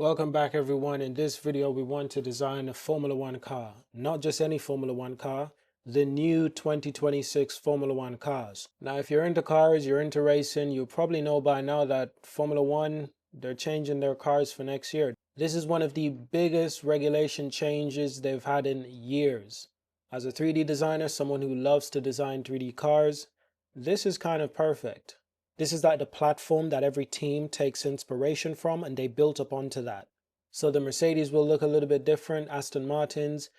Welcome back everyone. In this video we want to design a Formula One car. Not just any Formula One car, the new 2026 Formula One cars. Now if you're into cars, you're into racing, you probably know by now that Formula One, they're changing their cars for next year. This is one of the biggest regulation changes they've had in years. As a 3D designer, someone who loves to design 3D cars, this is kind of perfect. This is like the platform that every team takes inspiration from and they built up onto that. So the Mercedes will look a little bit different, Aston Martins,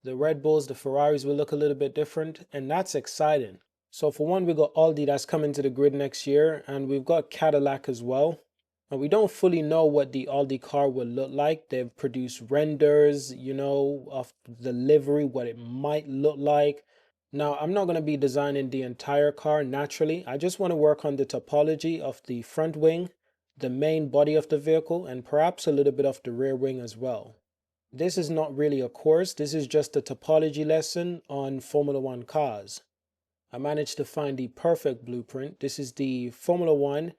the Red Bulls, the Ferraris will look a little bit different, and that's exciting. So for one, we got Audi that's coming to the grid next year, and we've got Cadillac as well. And we don't fully know what the Audi car will look like. They've produced renders, of the livery, what it might look like. Now, I'm not going to be designing the entire car naturally. I just want to work on the topology of the front wing, the main body of the vehicle, and perhaps a little bit of the rear wing as well. This is not really a course. This is just a topology lesson on Formula One cars. I managed to find the perfect blueprint. This is the Formula One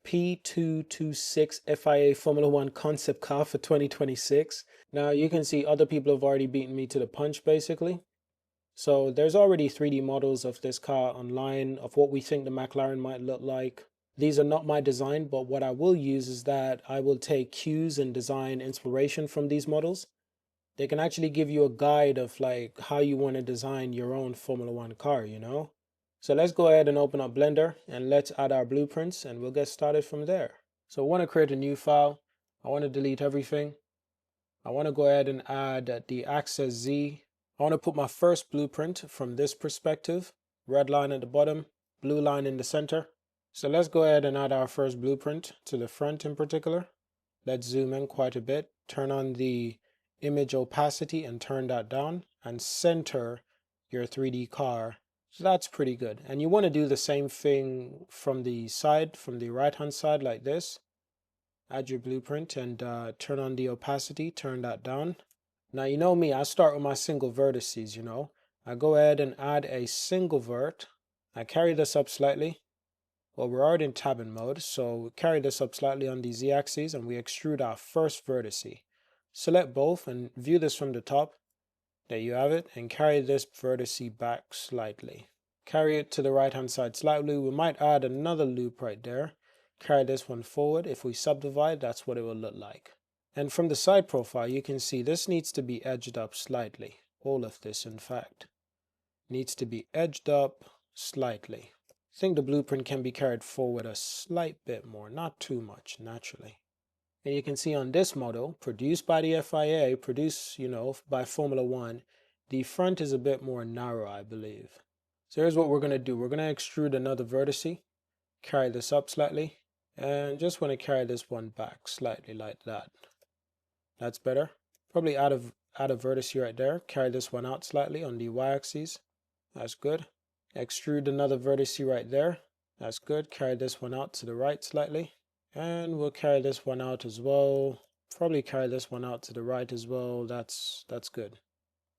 P226 FIA Formula One concept car for 2026. Now you can see other people have already beaten me to the punch basically. So there's already 3D models of this car online of what we think the McLaren might look like. These are not my design, but what I will use is that I will take cues and design inspiration from these models. They can actually give you a guide of like how you want to design your own Formula One car, So let's go ahead and open up Blender and let's add our blueprints and we'll get started from there. So I want to create a new file. I want to delete everything. I want to go ahead and add the axis Z. I want to put my first blueprint from this perspective, red line at the bottom, blue line in the center. So let's go ahead and add our first blueprint to the front in particular. Let's zoom in quite a bit, turn on the image opacity and turn that down and center your 3D car. So that's pretty good. And you want to do the same thing from the side, from the right hand side like this. Add your blueprint and turn on the opacity, turn that down. Now, you know me, I start with my single vertices, I go ahead and add a single vert. I carry this up slightly. Well, we're already in tabbing mode, so carry this up slightly on the z-axis and we extrude our first vertice. Select both and view this from the top. There you have it, and carry this vertice back slightly. Carry it to the right hand side slightly. We might add another loop right there. Carry this one forward. If we subdivide, that's what it will look like. And from the side profile, you can see this needs to be edged up slightly. All of this, in fact, needs to be edged up slightly. I think the blueprint can be carried forward a slight bit more, not too much, naturally. And you can see on this model, produced by the FIA, produced, by Formula One, the front is a bit more narrow, I believe. So here's what we're going to do. We're going to extrude another vertice, carry this up slightly, and just want to carry this one back slightly like that. That's better. Probably add a vertex right there. Carry this one out slightly on the y-axis. That's good. Extrude another vertex right there. That's good. Carry this one out to the right slightly. And we'll carry this one out as well. Probably carry this one out to the right as well. That's good.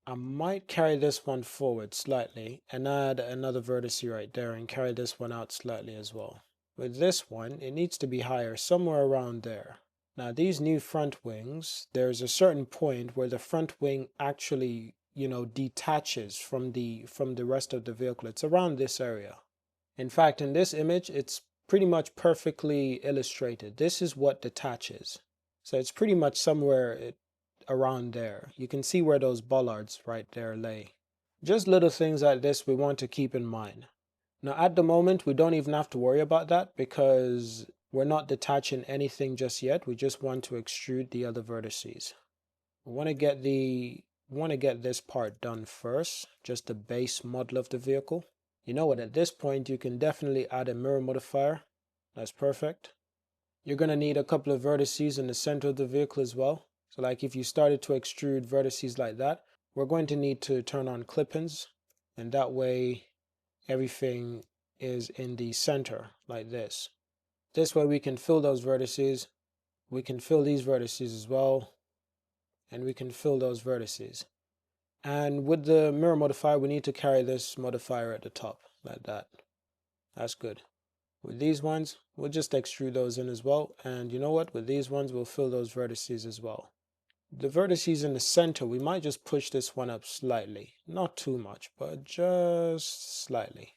I might carry this one forward slightly and add another vertex right there and carry this one out slightly as well. With this one, it needs to be higher, somewhere around there. Now these new front wings, there's a certain point where the front wing actually, detaches from the rest of the vehicle. It's around this area. In fact, in this image, it's pretty much perfectly illustrated. This is what detaches. So it's pretty much somewhere around there. You can see where those bollards right there lay. Just little things like this we want to keep in mind. Now at the moment, we don't even have to worry about that because we're not detaching anything just yet. We just want to extrude the other vertices. We want to get this part done first, just the base model of the vehicle. You know what, at this point you can definitely add a mirror modifier. That's perfect. You're going to need a couple of vertices in the center of the vehicle as well. So like if you started to extrude vertices like that, we're going to need to turn on clip-ins, and that way everything is in the center like this. This way we can fill those vertices, we can fill these vertices as well, and we can fill those vertices. And with the mirror modifier, we need to carry this modifier at the top like that. That's good. With these ones, we'll just extrude those in as well. And you know what? With these ones, we'll fill those vertices as well. The vertices in the center, we might just push this one up slightly. Not too much, but just slightly.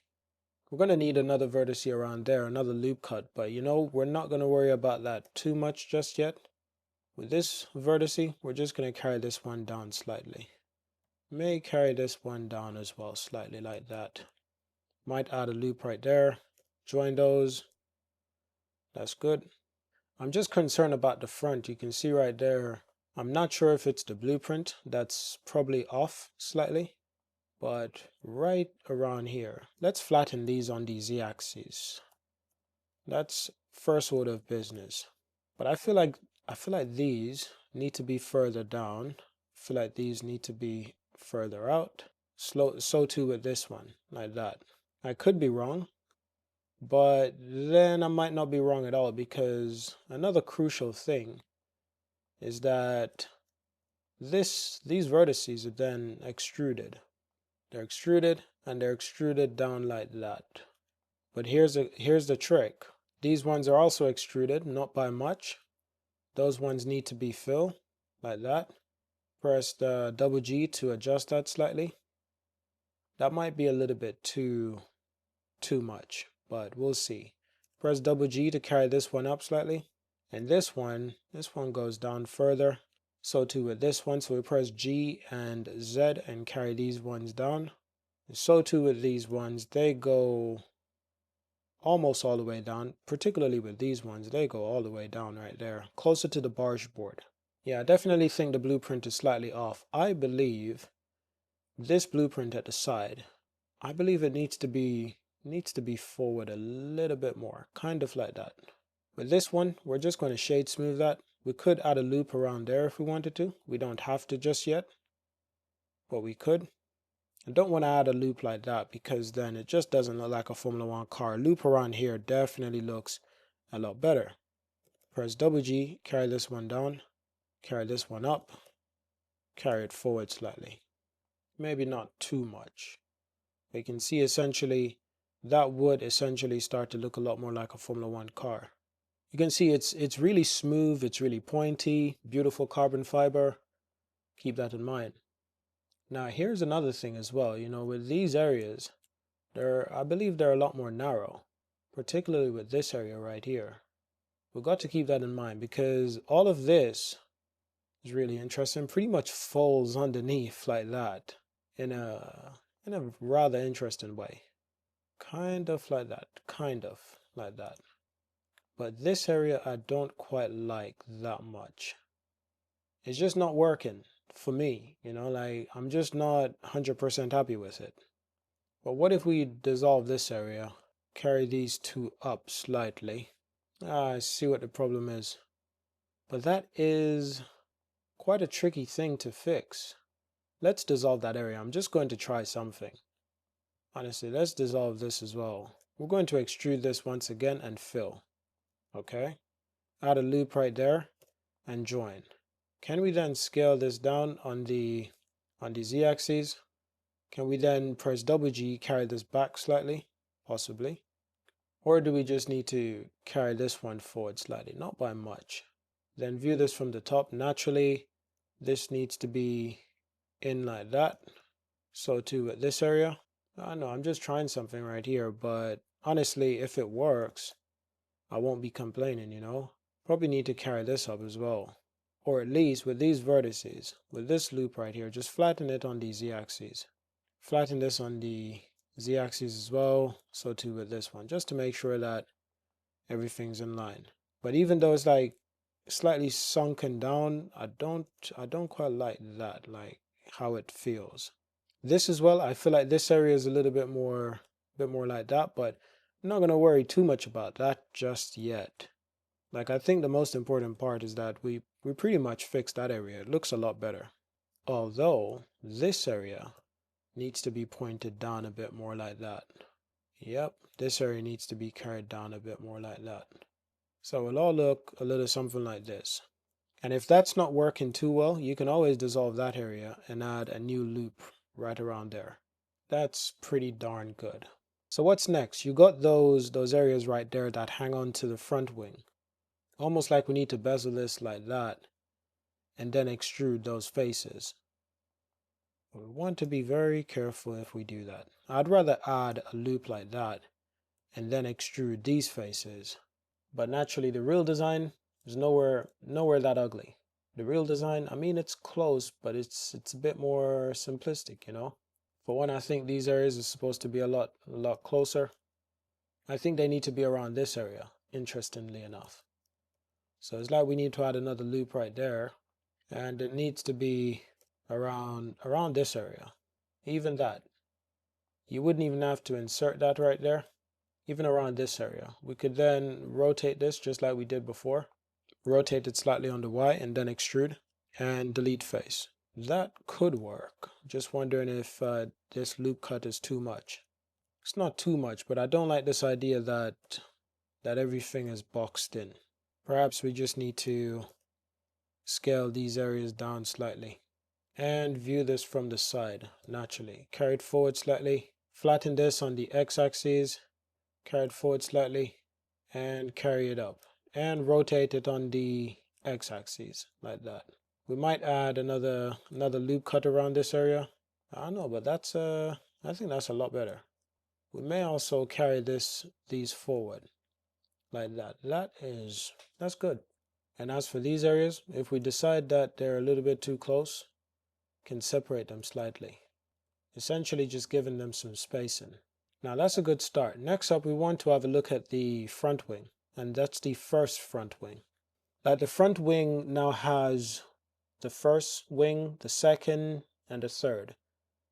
We're going to need another vertex around there, another loop cut, but you know, we're not going to worry about that too much just yet. With this vertex, we're just going to carry this one down slightly. May carry this one down as well, slightly like that. Might add a loop right there. Join those. That's good. I'm just concerned about the front. You can see right there, I'm not sure if it's the blueprint that's probably off slightly. But right around here, let's flatten these on the z-axis. That's first order of business. But I feel like these need to be further down. I feel like these need to be further out. So too with this one, like that. I could be wrong, but then I might not be wrong at all, because another crucial thing is that these vertices are then extruded. They're extruded and they're extruded down like that. But here's the trick. These ones are also extruded, not by much. Those ones need to be filled like that. Press the double G to adjust that slightly. That might be a little bit too much, but we'll see. Press double G to carry this one up slightly. And this one goes down further. So too with this one. So we press G and Z and carry these ones down. So too with these ones. They go almost all the way down. Particularly with these ones, they go all the way down right there, closer to the barge board. Yeah, I definitely think the blueprint is slightly off. I believe this blueprint at the side, I believe it needs to be forward a little bit more, kind of like that. With this one, we're just going to shade smooth that. We could add a loop around there if we wanted to. We don't have to just yet, but we could. I don't want to add a loop like that, because then it just doesn't look like a Formula 1 car. A loop around here definitely looks a lot better. Press double G, carry this one down, carry this one up, carry it forward slightly. Maybe not too much. You can see essentially that would essentially start to look a lot more like a Formula 1 car. You can see it's really smooth, it's really pointy, beautiful carbon fiber. Keep that in mind. Now here's another thing as well, you know, with these areas, I believe they're a lot more narrow, particularly with this area right here. We've got to keep that in mind, because all of this is really interesting, pretty much folds underneath like that in a rather interesting way. Kind of like that. But this area I don't quite like that much. It's just not working for me, you know, like I'm just not 100% happy with it. But what if we dissolve this area, carry these two up slightly? I see what the problem is. But that is quite a tricky thing to fix. Let's dissolve that area. I'm just going to try something. Honestly, let's dissolve this as well. We're going to extrude this once again and fill. Okay. Add a loop right there and join. Can we then scale this down on the z-axis? Can we then press double G, carry this back slightly? Possibly. Or do we just need to carry this one forward slightly? Not by much. Then view this from the top. Naturally, this needs to be in like that. So too at this area. I know I'm just trying something right here, but honestly, if it works, I won't be complaining, you know. Probably need to carry this up as well. Or at least with these vertices, with this loop right here, just flatten it on the z-axis. Flatten this on the z-axis as well, so too with this one, just to make sure that everything's in line. But even though it's like slightly sunken down, I don't quite like that, like how it feels. This as well, I feel like this area is a little bit more like that, but I'm not gonna worry too much about that just yet. Like, I think the most important part is that we pretty much fixed that area. It looks a lot better. Although this area needs to be pointed down a bit more like that. Yep, this area needs to be carried down a bit more like that. So it'll all look a little something like this. And if that's not working too well, you can always dissolve that area and add a new loop right around there. That's pretty darn good. So what's next? You got those areas right there that hang on to the front wing. Almost like we need to bezel this like that and then extrude those faces. We want to be very careful if we do that. I'd rather add a loop like that and then extrude these faces. But naturally the real design is nowhere that ugly. The real design, I mean, it's close, but it's a bit more simplistic, you know. For one, I think these areas are supposed to be a lot closer. I think they need to be around this area, interestingly enough. So it's like we need to add another loop right there, and it needs to be around this area. Even that. You wouldn't even have to insert that right there. Even around this area. We could then rotate this just like we did before. Rotate it slightly on the Y and then extrude and delete face. That could work. Just wondering if this loop cut is too much. It's not too much, but I don't like this idea that everything is boxed in. Perhaps we just need to scale these areas down slightly and view this from the side naturally. Carry it forward slightly, flatten this on the x-axis, carry it forward slightly and carry it up and rotate it on the x-axis like that. We might add another loop cut around this area. I don't know, but that's I think that's a lot better. We may also carry these forward like that. That's good. And as for these areas, if we decide that they're a little bit too close, can separate them slightly. Essentially just giving them some spacing. Now that's a good start. Next up, we want to have a look at the front wing, and that's the first front wing. Like the front wing now has the first wing, the second, and the third.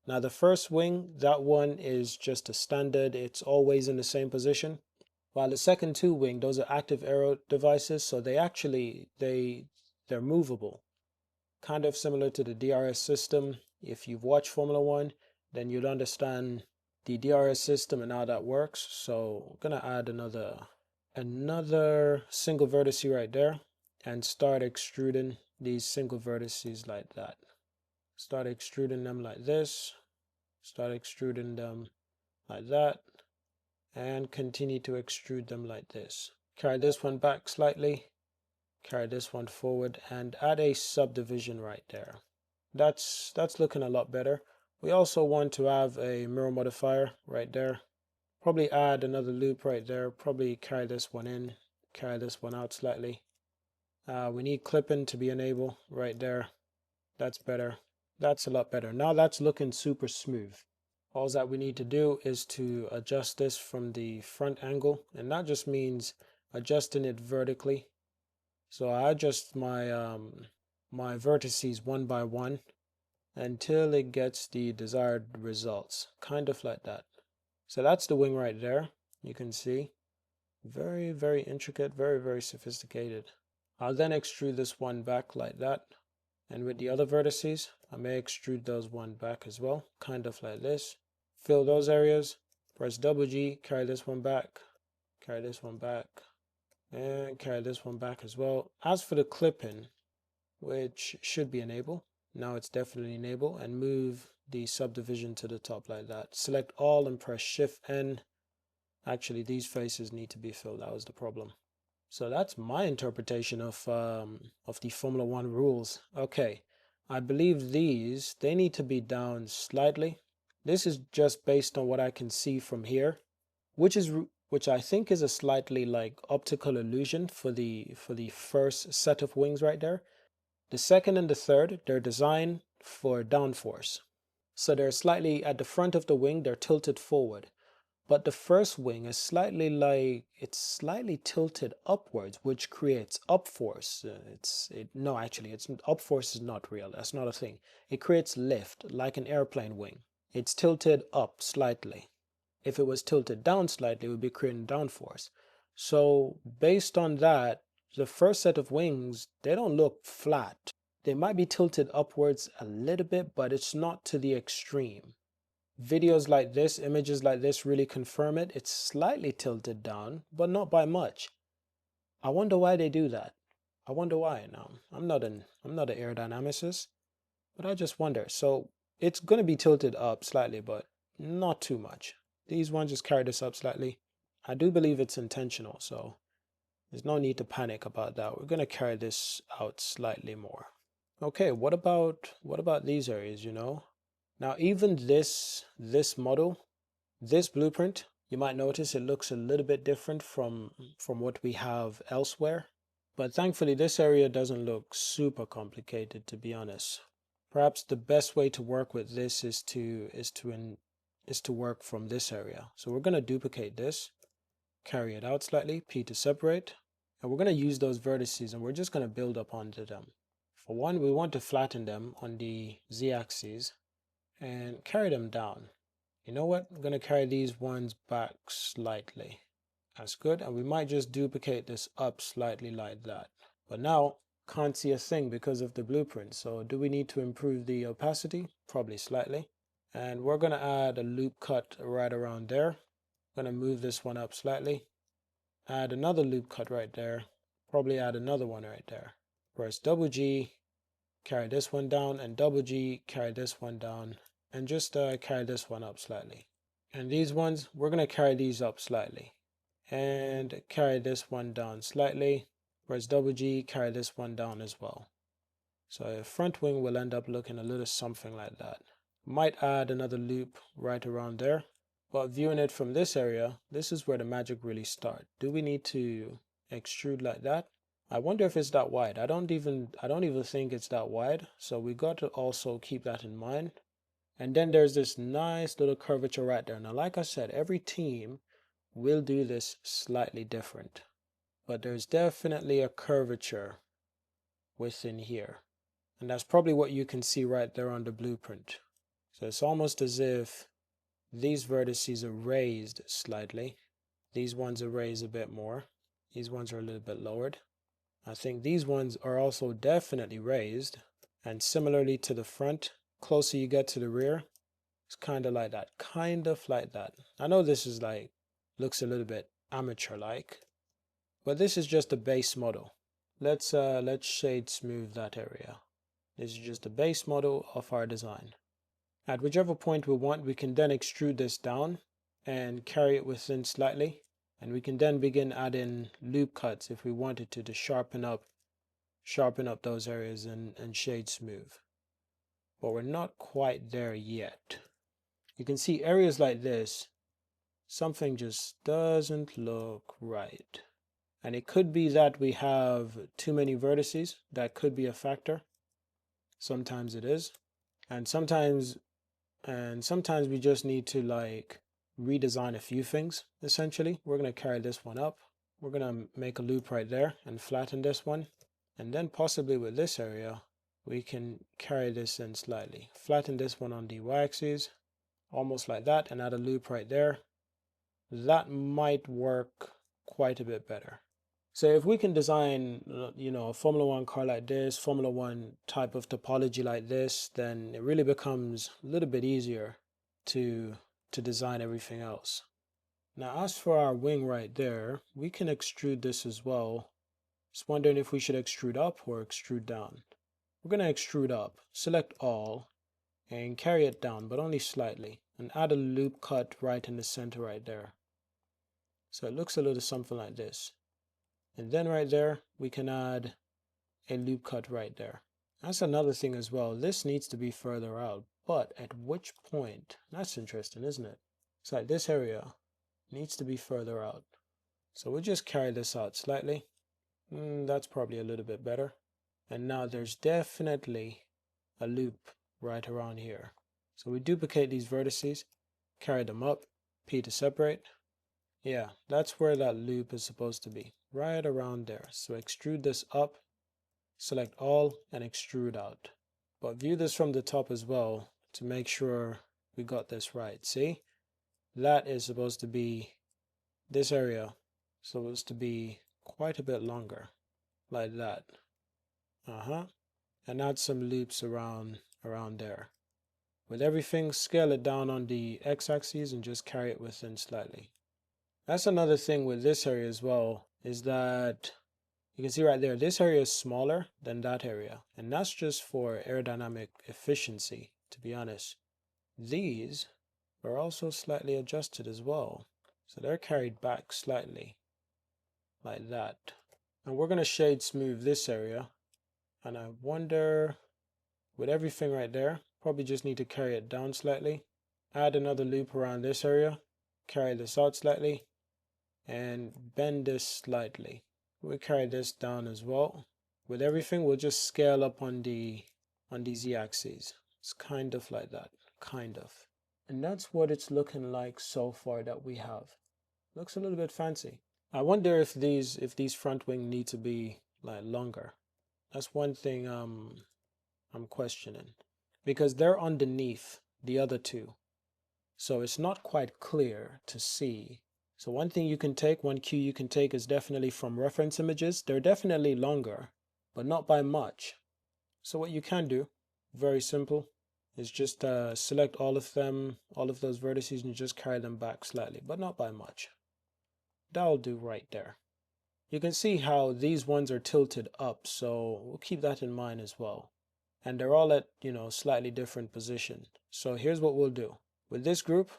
Now the first wing, that one is just a standard. It's always in the same position. While the second two wing, those are active aero devices, so they're movable. Kind of similar to the DRS system. If you've watched Formula One, then you'll understand the DRS system and how that works. So I'm gonna add another single vertex right there and start extruding these single vertices like that. Start extruding them like this. Start extruding them like that. And continue to extrude them like this. Carry this one back slightly, carry this one forward, and add a subdivision right there. That's looking a lot better. We also want to have a mirror modifier right there. Probably add another loop right there. Probably carry this one in, carry this one out slightly. We need clipping to be enabled right there. That's better. That's a lot better. Now that's looking super smooth. All that we need to do is to adjust this from the front angle, and that just means adjusting it vertically. So I adjust my my vertices one by one until it gets the desired results, kind of like that. So that's the wing right there. You can see very, very intricate, very, very sophisticated. I'll then extrude this one back like that, and with the other vertices I may extrude those one back as well, kind of like this. Fill those areas, press double G, carry this one back, carry this one back, and carry this one back as well. As for the clipping, which should be enabled, now it's definitely enabled, and move the subdivision to the top like that. Select all and press Shift N. Actually, these faces need to be filled. That was the problem. So that's my interpretation of the Formula One rules. Okay, I believe they need to be down slightly. This is just based on what I can see from here, which I think is a slightly like optical illusion for the first set of wings right there. The second and the third, they're designed for downforce. So they're slightly at the front of the wing, they're tilted forward. But the first wing is it's slightly tilted upwards, which creates upforce. No, actually, upforce is not real. That's not a thing. It creates lift, like an airplane wing. It's tilted up slightly. If it was tilted down slightly, it would be creating downforce. So based on that, the first set of wings, they don't look flat. They might be tilted upwards a little bit, but it's not to the extreme. Videos like this, images like this really confirm it. It's slightly tilted down, but not by much. I wonder why they do that. I wonder why. Now, I'm not an aerodynamicist, but I just wonder. So it's going to be tilted up slightly, but not too much. these ones, just carry this up slightly. I do believe it's intentional, so there's no need to panic about that. We're going to carry this out slightly more. Okay, what about these areas, you know? Now, even this model, this blueprint, you might notice it looks a little bit different from what we have elsewhere. But thankfully, this area doesn't look super complicated, to be honest. Perhaps the best way to work with this is to work from this area. So we're going to duplicate this, carry it out slightly, P to separate, and we're going to use those vertices and we're just going to build up onto them. For one, we want to flatten them on the z-axis and carry them down. You know what? I'm going to carry these ones back slightly. That's good. And we might just duplicate this up slightly like that. But now, can't see a thing because of the blueprint. So do we need to improve the opacity? Probably slightly. And we're going to add a loop cut right around there. I'm going to move this one up slightly. Add another loop cut right there. Probably add another one right there. Press double G, carry this one down, and double G, carry this one down, and just carry this one up slightly. And these ones, we're going to carry these up slightly. And carry this one down slightly. Press double G, carry this one down as well. So a front wing will end up looking a little something like that. Might add another loop right around there. But viewing it from this area, this is where the magic really starts. Do we need to extrude like that? I wonder if it's that wide. I don't even think it's that wide. So we got to also keep that in mind. And then there's this nice little curvature right there. Now, like I said, every team will do this slightly different. But there's definitely a curvature within here. And that's probably what you can see right there on the blueprint. So it's almost as if these vertices are raised slightly. These ones are raised a bit more. These ones are a little bit lowered. I think these ones are also definitely raised. And similarly to the front, closer you get to the rear, it's kind of like that. Kind of like that. I know this is like, looks a little bit amateur-like, but this is just a base model. Let's shade smooth that area. This is just a base model of our design. At whichever point we want, we can then extrude this down and carry it within slightly. And we can then begin adding loop cuts if we wanted to sharpen up those areas and shade smooth. But we're not quite there yet. You can see areas like this, something just doesn't look right. And it could be that we have too many vertices. That could be a factor. Sometimes it is. And sometimes we just need to like redesign a few things. Essentially, we're going to carry this one up. We're going to make a loop right there and flatten this one. And then possibly with this area, we can carry this in slightly. Flatten this one on the y-axis, almost like that, and add a loop right there. That might work quite a bit better. So if we can design, you know, a Formula One car like this, Formula One type of topology like this, then it really becomes a little bit easier to design everything else. Now, as for our wing right there, we can extrude this as well. Just wondering if we should extrude up or extrude down. We're going to extrude up, select all, and carry it down, but only slightly, and add a loop cut right in the center right there. So it looks a little something like this. And then right there, we can add a loop cut right there. That's another thing as well. This needs to be further out, but at which point? That's interesting, isn't it? It's like this area needs to be further out. So we'll just carry this out slightly. That's probably a little bit better. And now there's definitely a loop right around here. So we duplicate these vertices, carry them up, P to separate. Yeah, that's where that loop is supposed to be, right around there. So extrude this up, select all, and extrude out. But view this from the top as well to make sure we got this right. See, that is supposed to be, this area supposed to be quite a bit longer, like that. And add some loops around there. With everything, scale it down on the x-axis and just carry it within slightly. That's another thing with this area as well, is that you can see right there, this area is smaller than that area. And that's just for aerodynamic efficiency, to be honest. These are also slightly adjusted as well. So they're carried back slightly like that. And we're going to shade smooth this area. And I wonder, with everything right there, probably just need to carry it down slightly. Add another loop around this area, carry this out slightly, and bend this slightly. We'll carry this down as well. With everything, we'll just scale up on the z-axis. It's kind of like that, kind of. And that's what it's looking like so far that we have. Looks a little bit fancy. I wonder if these front wing need to be like longer. That's one thing I'm questioning, because they're underneath the other two, so it's not quite clear to see. So one thing you can take, one cue you can take, is definitely from reference images. They're definitely longer, but not by much. So what you can do, very simple, is just select all of them, all of those vertices, and just carry them back slightly, but not by much. That'll do right there. You can see how these ones are tilted up, so we'll keep that in mind as well. And they're all at, slightly different position. So here's what we'll do. With this group,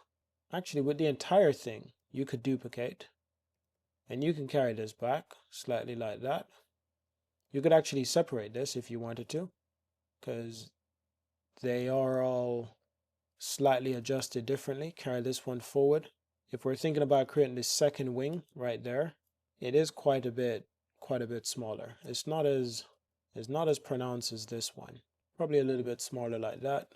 actually with the entire thing, you could duplicate. And you can carry this back slightly like that. You could actually separate this if you wanted to, because they are all slightly adjusted differently. Carry this one forward. If we're thinking about creating this second wing right there, it is quite a bit smaller. It's not as pronounced as this one. Probably a little bit smaller like that.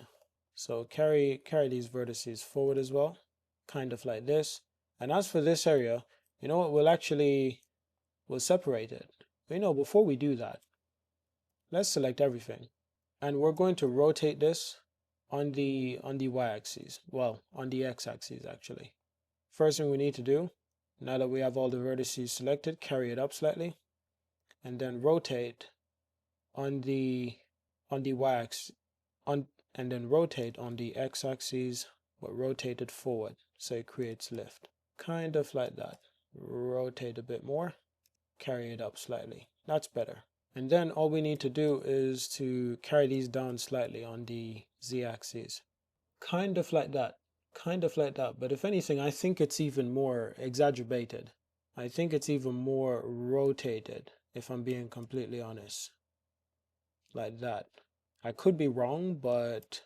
So carry these vertices forward as well, kind of like this. And as for this area, you know what, we'll separate it. But before we do that, let's select everything. And we're going to rotate this on the y-axis. Well, on the x-axis actually. First thing we need to do, now that we have all the vertices selected, carry it up slightly, and then rotate on the y-axis, and then rotate on the x-axis, but rotate it forward so it creates lift. Kind of like that. Rotate a bit more, carry it up slightly. That's better. And then all we need to do is to carry these down slightly on the z-axis. Kind of like that. Kind of like that. But if anything, I think it's even more exaggerated. I think it's even more rotated, if I'm being completely honest. Like that. I could be wrong, but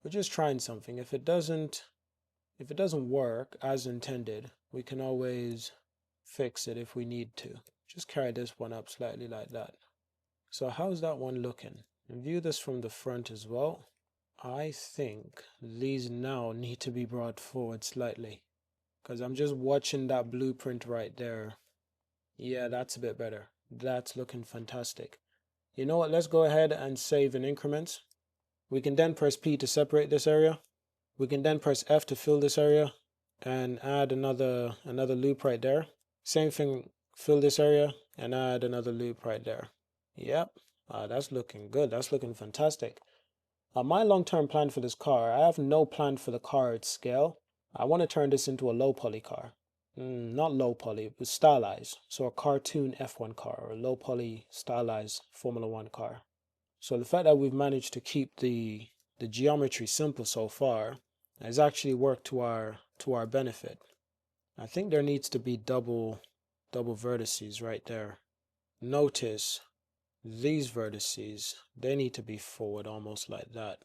we're just trying something. If it doesn't work as intended, we can always fix it if we need to. Just carry this one up slightly like that. So how's that one looking? And view this from the front as well. I think these now need to be brought forward slightly, because I'm just watching that blueprint right there. Yeah, that's a bit better. That's looking fantastic. You know what? Let's go ahead and save in increments. We can then press P to separate this area. We can then press F to fill this area and add another loop right there. Same thing, fill this area and add another loop right there. Yep, that's looking good. That's looking fantastic. My long-term plan for this car, I have no plan for the car at scale. I want to turn this into a low poly car. Not low poly, but stylized. So a cartoon F1 car, or a low poly stylized Formula One car. So the fact that we've managed to keep the geometry simple so far has actually worked to our benefit. I think there needs to be double vertices right there. Notice these vertices, they need to be forward almost like that.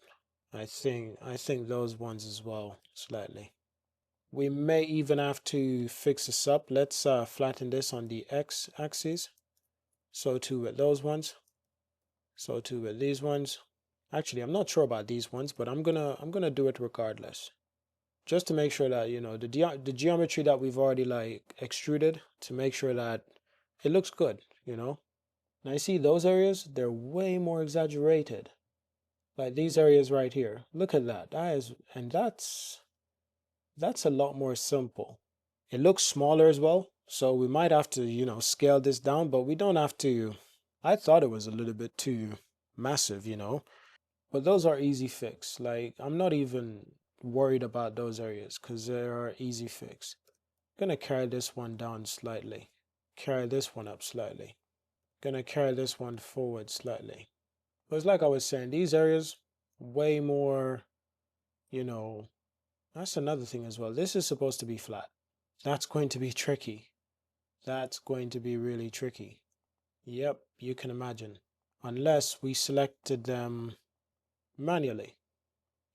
I think those ones as well, slightly. We may even have to fix this up. Let's flatten this on the x-axis. So too with those ones. So too with these ones. Actually, I'm not sure about these ones, but I'm gonna do it regardless, just to make sure that the geometry that we've already like extruded, to make sure that it looks good. Now you see those areas, they're way more exaggerated. Like these areas right here. Look at that. That's a lot more simple. It looks smaller as well, so we might have to, scale this down, but we don't have to. I thought it was a little bit too massive, but those are easy fix. Like, I'm not even worried about those areas because they are easy fix. I'm gonna carry this one down slightly, carry this one up slightly, gonna carry this one forward slightly. But it's like I was saying, these areas way more, That's another thing as well. This is supposed to be flat. That's going to be tricky. That's going to be really tricky. Yep, you can imagine. Unless we selected them manually.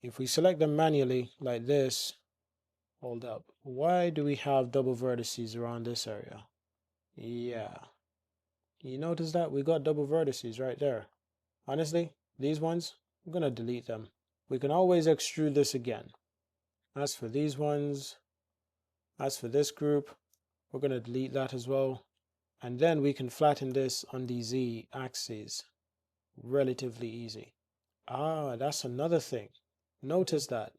If we select them manually like this, hold up. Why do we have double vertices around this area? Yeah. You notice that? We got double vertices right there. Honestly, these ones, I'm going to delete them. We can always extrude this again. As for these ones, as for this group, we're going to delete that as well. And then we can flatten this on the Z axis. Relatively easy. Ah, that's another thing. Notice that.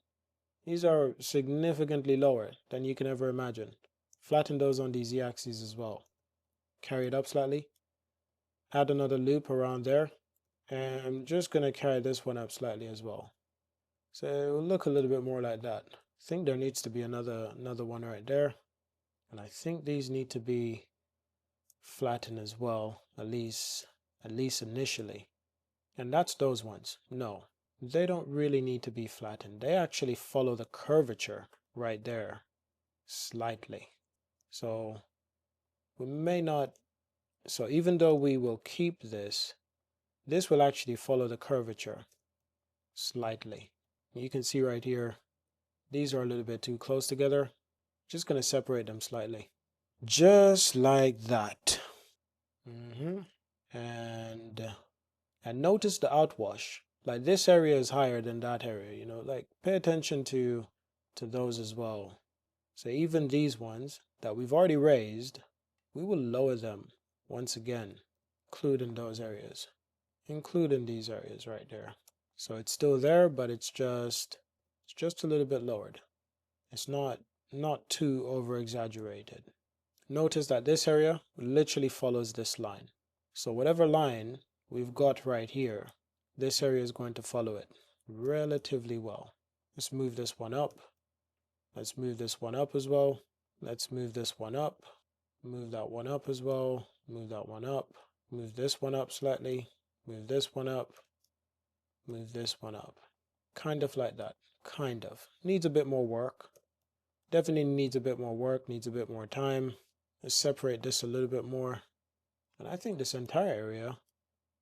These are significantly lower than you can ever imagine. Flatten those on the Z axis as well. Carry it up slightly. Add another loop around there. And I'm just going to carry this one up slightly as well. So it will look a little bit more like that. I think there needs to be another one right there. And I think these need to be flattened as well, at least initially. And that's those ones. No, they don't really need to be flattened. They actually follow the curvature right there slightly. So we may not, so even though we will keep this, this will actually follow the curvature slightly. You can see right here, these are a little bit too close together. Just going to separate them slightly. Just like that. And notice the outwash. Like this area is higher than that area, you know, like pay attention to those as well. So even these ones that we've already raised, we will lower them once again, including those areas, including these areas right there. So it's still there, but it's just a little bit lowered. It's not too over exaggerated. Notice that this area literally follows this line. So whatever line we've got right here, this area is going to follow it relatively well. Let's move this one up. Let's move this one up as well. Let's move this one up. Move that one up as well. Move that one up. Move this one up slightly. Move this one up. Move this one up. Kind of like that. Kind of. Needs a bit more work. Definitely needs a bit more work. Needs a bit more time. Let's separate this a little bit more. And I think this entire area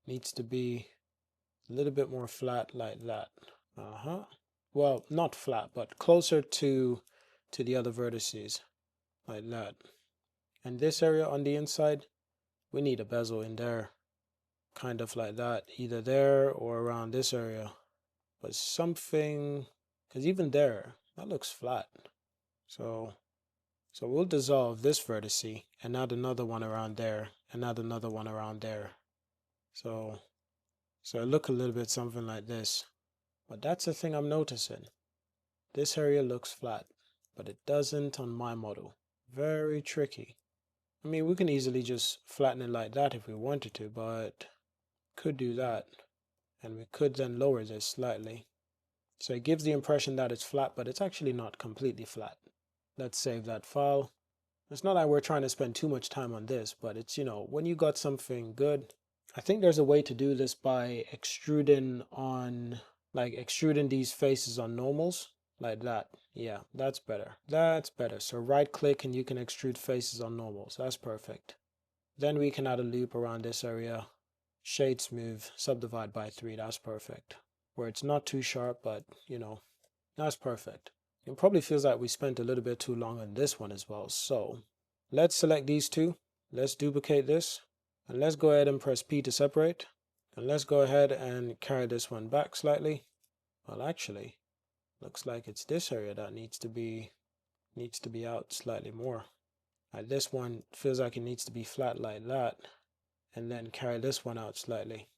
needs to be a little bit more flat like that. Well, not flat, but closer to the other vertices like that. And this area on the inside, we need a bezel in there, kind of like that, either there or around this area. But something, because even there, that looks flat. So we'll dissolve this vertice and add another one around there and add another one around there. So it look a little bit something like this. But that's the thing I'm noticing. This area looks flat, but it doesn't on my model. Very tricky. I mean, we can easily just flatten it like that if we wanted to, but could do that. And we could then lower this slightly. So it gives the impression that it's flat, but it's actually not completely flat. Let's save that file. It's not like we're trying to spend too much time on this, but it's, you know, when you got something good. I think there's a way to do this by extruding on, like extruding these faces on normals, like that. Yeah, that's better. That's better. So right click and you can extrude faces on normals. That's perfect. Then we can add a loop around this area. Shade smooth, subdivide by 3. That's perfect. Where it's not too sharp, but you know, that's perfect. It probably feels like we spent a little bit too long on this one as well. So let's select these two. Let's duplicate this. And let's go ahead and press P to separate. And let's go ahead and carry this one back slightly. Well, actually, looks like it's this area that needs to be out slightly more. Like this one feels like it needs to be flat like that. And then carry this one out slightly.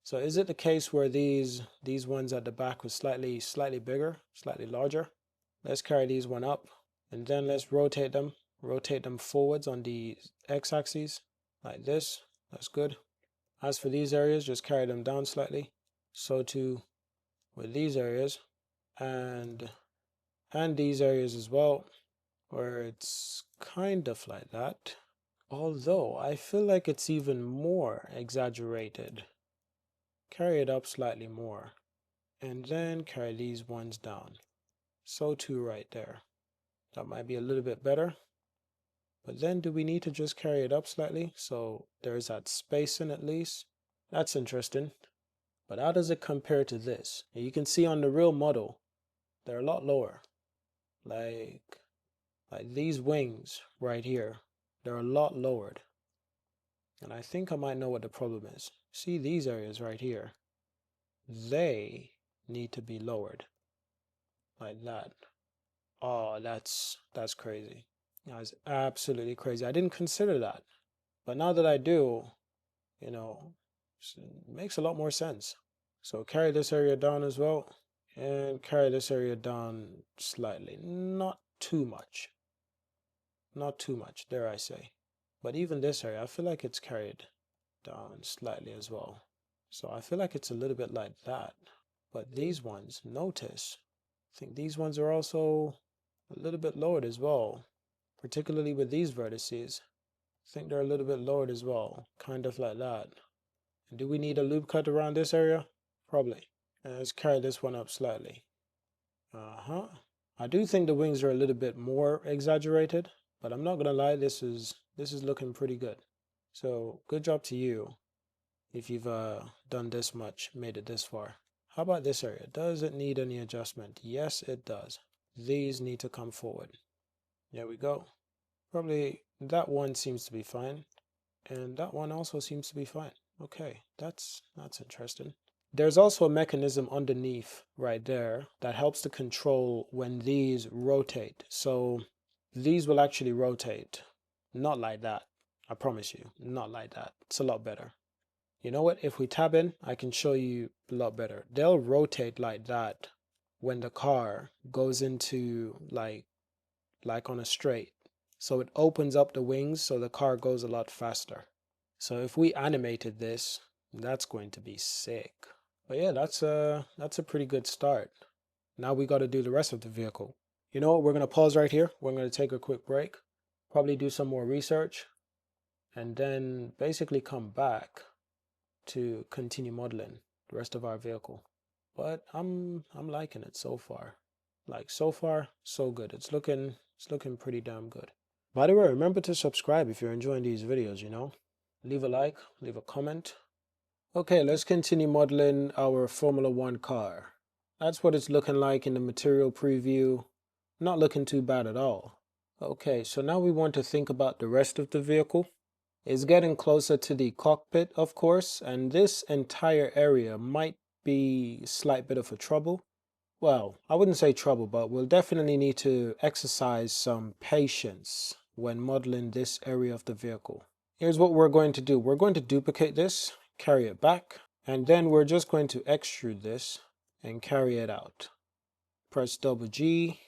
So is it the case where these ones at the back was slightly bigger, slightly larger? Let's carry these one up. And then let's rotate them forwards on the x-axis like this. That's good. As for these areas, just carry them down slightly. So too with these areas and these areas as well, where it's kind of like that. Although I feel like it's even more exaggerated. Carry it up slightly more and then carry these ones down. So too right there. That might be a little bit better. But then do we need to just carry it up slightly? So there's that spacing at least. That's interesting. But how does it compare to this? And you can see on the real model, they're a lot lower. Like these wings right here, they're a lot lowered. And I think I might know what the problem is. See these areas right here? They need to be lowered. Like that. Oh, that's crazy. That's absolutely crazy. I didn't consider that. But now that I do, you know, it makes a lot more sense. So carry this area down as well. And carry this area down slightly. Not too much. Not too much, dare I say. But even this area, I feel like it's carried down slightly as well. So I feel like it's a little bit like that. But these ones, notice, I think these ones are also a little bit lowered as well. Particularly with these vertices. I think they're a little bit lowered as well. Kind of like that. And do we need a loop cut around this area? Probably. And let's carry this one up slightly. I do think the wings are a little bit more exaggerated, but I'm not gonna lie, this is looking pretty good. So good job to you if you've done this much, made it this far. How about this area? Does it need any adjustment? Yes, it does. These need to come forward. There we go. Probably that one seems to be fine, and that one also seems to be fine. Okay, that's interesting. There's also a mechanism underneath right there that helps to control when these rotate. So these will actually rotate. Not like that. I promise you, not like that. It's a lot better. You know what? If we tab in, I can show you a lot better. They'll rotate like that when the car goes into like on a straight. So it opens up the wings so the car goes a lot faster. So if we animated this, that's going to be sick. But yeah, that's a pretty good start. Now we got to do the rest of the vehicle. You know what? We're going to pause right here. We're going to take a quick break, probably do some more research, and then basically come back to continue modeling the rest of our vehicle. But I'm liking it so far. Like so far, so good. It's looking pretty damn good. By the way, remember to subscribe if you're enjoying these videos, you know. Leave a like, leave a comment. Okay, let's continue modeling our Formula One car. That's what it's looking like in the material preview. Not looking too bad at all. Okay, so now we want to think about the rest of the vehicle. It's getting closer to the cockpit, of course, and this entire area might be a slight bit of a trouble. Well, I wouldn't say trouble, but we'll definitely need to exercise some patience when modeling this area of the vehicle. Here's what we're going to do. We're going to duplicate this, carry it back, and then we're just going to extrude this and carry it out. Press double G,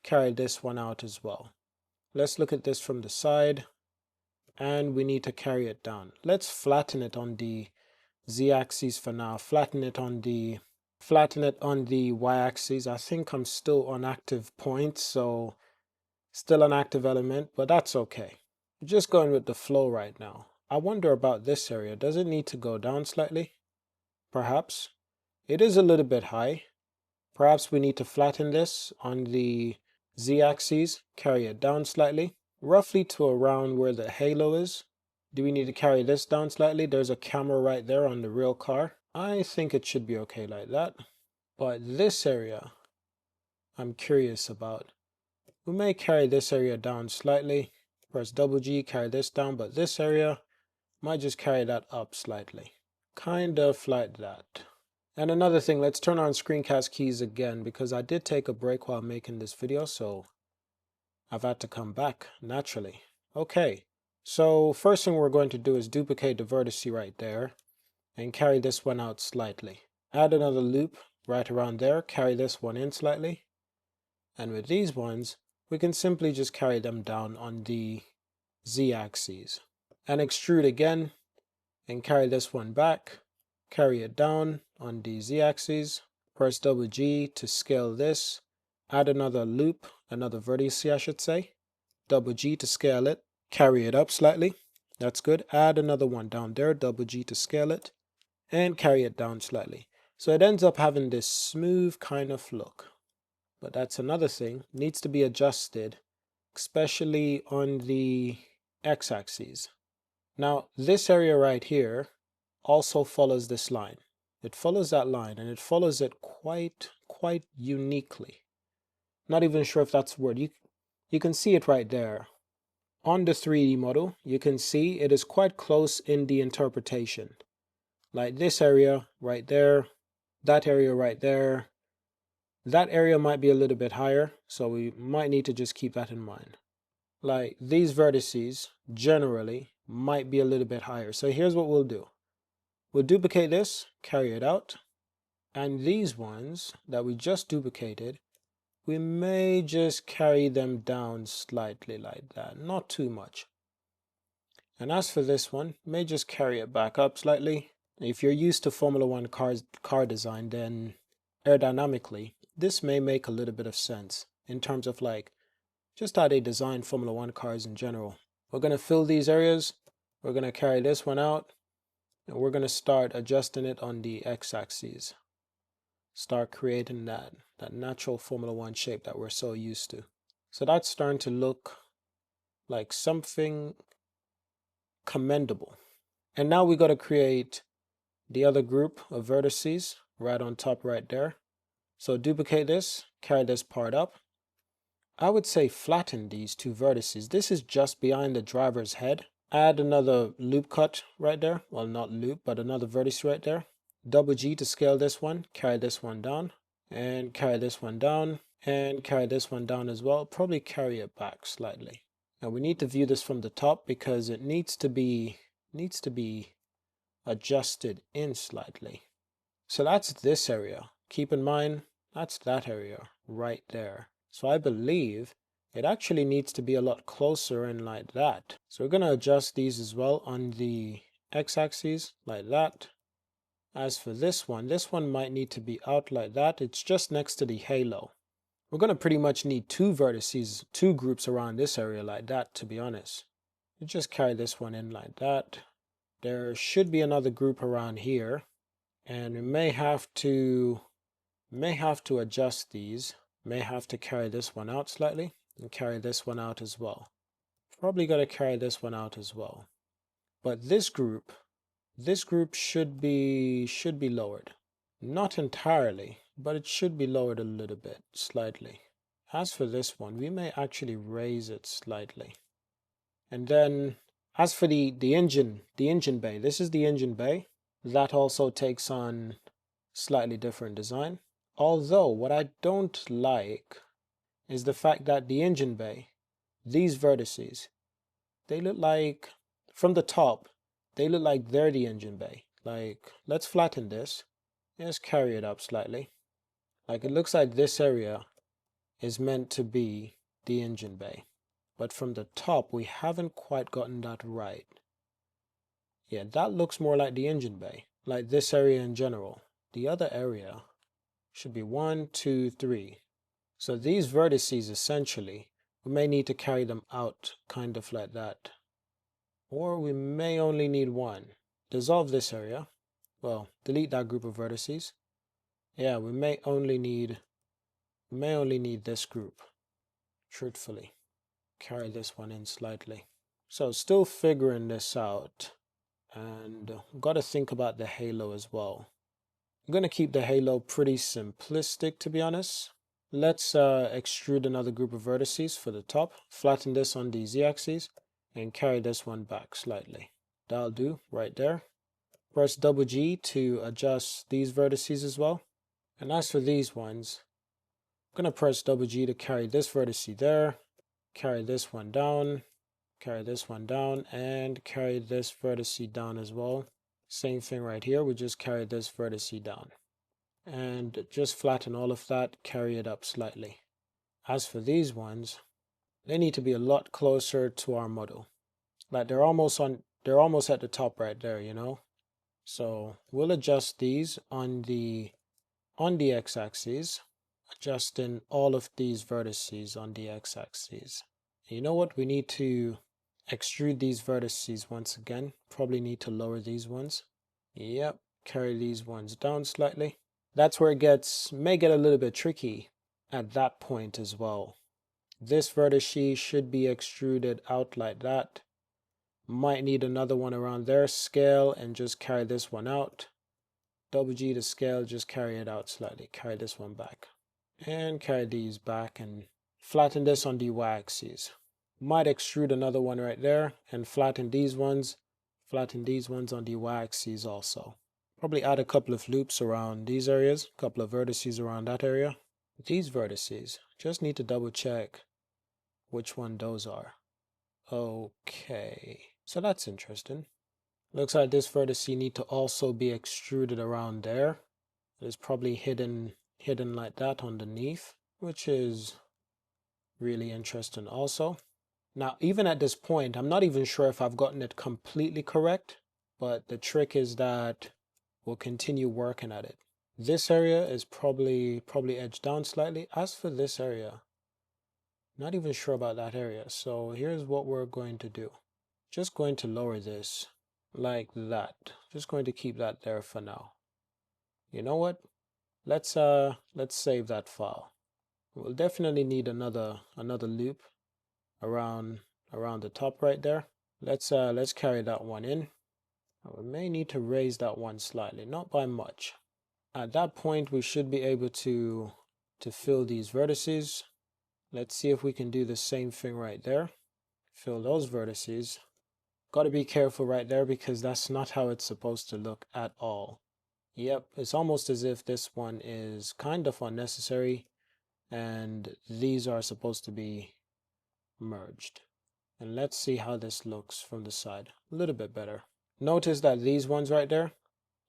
carry this one out as well. Let's look at this from the side, and we need to carry it down. Let's flatten it on the Z-axis for now. Flatten it on the Y-axis. I think I'm still on active point, so still an active element, but that's okay. Just going with the flow right now. I wonder about this area. Does it need to go down slightly? Perhaps. It is a little bit high. Perhaps we need to flatten this on the Z-axis, carry it down slightly, roughly to around where the halo is. Do we need to carry this down slightly? There's a camera right there on the real car. I think it should be okay like that. But this area, I'm curious about. We may carry this area down slightly. Press double G, carry this down, but this area might just carry that up slightly. Kind of like that. And another thing, let's turn on screencast keys again because I did take a break while making this video, so I've had to come back naturally. Okay, so first thing we're going to do is duplicate the vertex right there and carry this one out slightly. Add another loop right around there, carry this one in slightly. And with these ones, we can simply just carry them down on the Z-axis. And extrude again and carry this one back. Carry it down on the Z-axis. Press double G to scale this. Add another loop, another vertex I should say. Double G to scale it. Carry it up slightly. That's good. Add another one down there. Double G to scale it. And carry it down slightly. So it ends up having this smooth kind of look. but that's another thing, needs to be adjusted, especially on the x-axis. Now, this area right here also follows this line. It follows that line, and it follows it quite uniquely. Not even sure if that's a word. You can see it right there. On the 3D model, you can see it is quite close in the interpretation. Like this area right there, that area right there. That area might be a little bit higher, so we might need to just keep that in mind. Like these vertices generally might be a little bit higher. So here's what we'll do. We'll duplicate this, carry it out, and these ones that we just duplicated, we may just carry them down slightly like that, not too much. And as for this one, may just carry it back up slightly. If you're used to Formula One car design, then aerodynamically, this may make a little bit of sense in terms of like just how they design Formula One cars in general. We're going to fill these areas. We're going to carry this one out, and we're going to start adjusting it on the x-axis. Start creating that natural Formula One shape that we're so used to. So that's starting to look like something commendable. And now we got to create the other group of vertices right on top right there. So duplicate this, carry this part up. I would say flatten these two vertices. This is just behind the driver's head. Add another loop cut right there. Well, not loop, but another vertex right there. Double G to scale this one, carry this one down, and carry this one down, and carry this one down as well. Probably carry it back slightly. Now we need to view this from the top because it needs to be adjusted in slightly. So that's this area. Keep in mind, that's that area right there. So I believe it actually needs to be a lot closer in like that. So we're going to adjust these as well on the x-axis like that. As for this one might need to be out like that. It's just next to the halo. We're going to pretty much need two vertices, two groups around this area like that, to be honest. You just carry this one in like that. There should be another group around here, and we may have to adjust these. May have to carry this one out slightly and carry this one out as well. Probably got to carry this one out as well. But this group should be lowered. Not entirely, but it should be lowered a little bit, slightly. As for this one, we may actually raise it slightly. And then as for the engine bay, this is the engine bay. That also takes on slightly different design. Although what I don't like is the fact that the engine bay, these vertices, they look like, from the top, they look like they're the engine bay. Like, let's flatten this. Just carry it up slightly. Like, it looks like this area is meant to be the engine bay. But from the top, we haven't quite gotten that right. Yeah, that looks more like the engine bay, like this area in general. The other area should be 1, 2, 3. So these vertices, essentially, we may need to carry them out kind of like that. Or we may only need one. Dissolve this area. Well, delete that group of vertices. Yeah, we may only need this group, truthfully. Carry this one in slightly. So still figuring this out, and got to think about the halo as well. I'm going to keep the halo pretty simplistic, to be honest. Let's extrude another group of vertices for the top, flatten this on the z-axis, and carry this one back slightly. That'll do right there. Press double G to adjust these vertices as well. And as for these ones, I'm going to press double G to carry this vertice there, carry this one down, carry this one down, and carry this vertice down as well. Same thing right here, we just carry this vertice down. And just flatten all of that, carry it up slightly. As for these ones, they need to be a lot closer to our model. Like they're almost at the top right there, you know? So we'll adjust these on the x-axis, adjusting all of these vertices on the x-axis. You know what? We need to extrude these vertices once again. Probably need to lower these ones. Yep, carry these ones down slightly. That's where it may get a little bit tricky. at that point as well. This vertice should be extruded out like that. Might need another one around there. Scale and just carry this one out. Double G to scale, just carry it out slightly. Carry this one back. And carry these back and flatten this on the y-axis. Might extrude another one right there and flatten these ones. Flatten these ones on the y-axis also. Probably add a couple of loops around these areas. A couple of vertices around that area. These vertices, just need to double check which one those are. Okay, so that's interesting. Looks like this vertex need to also be extruded around there. It's probably hidden like that underneath, which is really interesting also. Now, even at this point, I'm not even sure if I've gotten it completely correct, but the trick is that we'll continue working at it. This area is probably edged down slightly. As for this area, not even sure about that area. So here's what we're going to do. Just going to lower this like that. Just going to keep that there for now. You know what? Let's save that file. We'll definitely need another loop around the top right there. Let's carry that one in. We may need to raise that one slightly, not by much. At that point, we should be able to fill these vertices. Let's see if we can do the same thing right there. Fill those vertices. Got to be careful right there because that's not how it's supposed to look at all. Yep, it's almost as if this one is kind of unnecessary and these are supposed to be merged. And let's see how this looks from the side. A little bit better. Notice that these ones right there,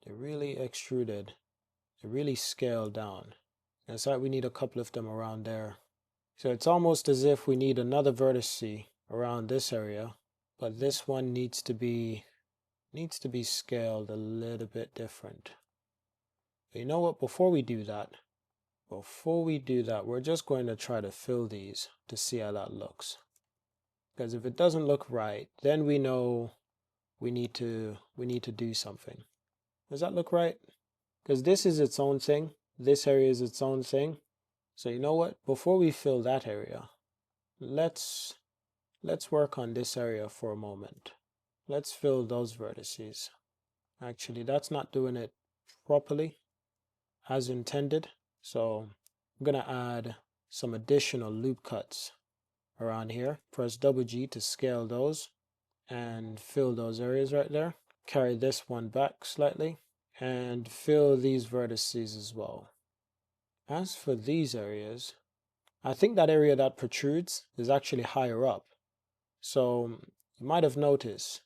they're really extruded. They're really scaled down. And it's like we need a couple of them around there. So it's almost as if we need another vertex around this area, but this one needs to be scaled a little bit different. But you know what? Before we do that, we're just going to try to fill these to see how that looks. Because if it doesn't look right, then we know we need to do something. Does that look right? Because this is its own thing. This area is its own thing. So you know what? Before we fill that area, let's work on this area for a moment. Let's fill those vertices. Actually, that's not doing it properly as intended. So I'm going to add some additional loop cuts around here. Press double G to scale those and fill those areas right there. Carry this one back slightly and fill these vertices as well. As for these areas, I think that area that protrudes is actually higher up. So you might have noticed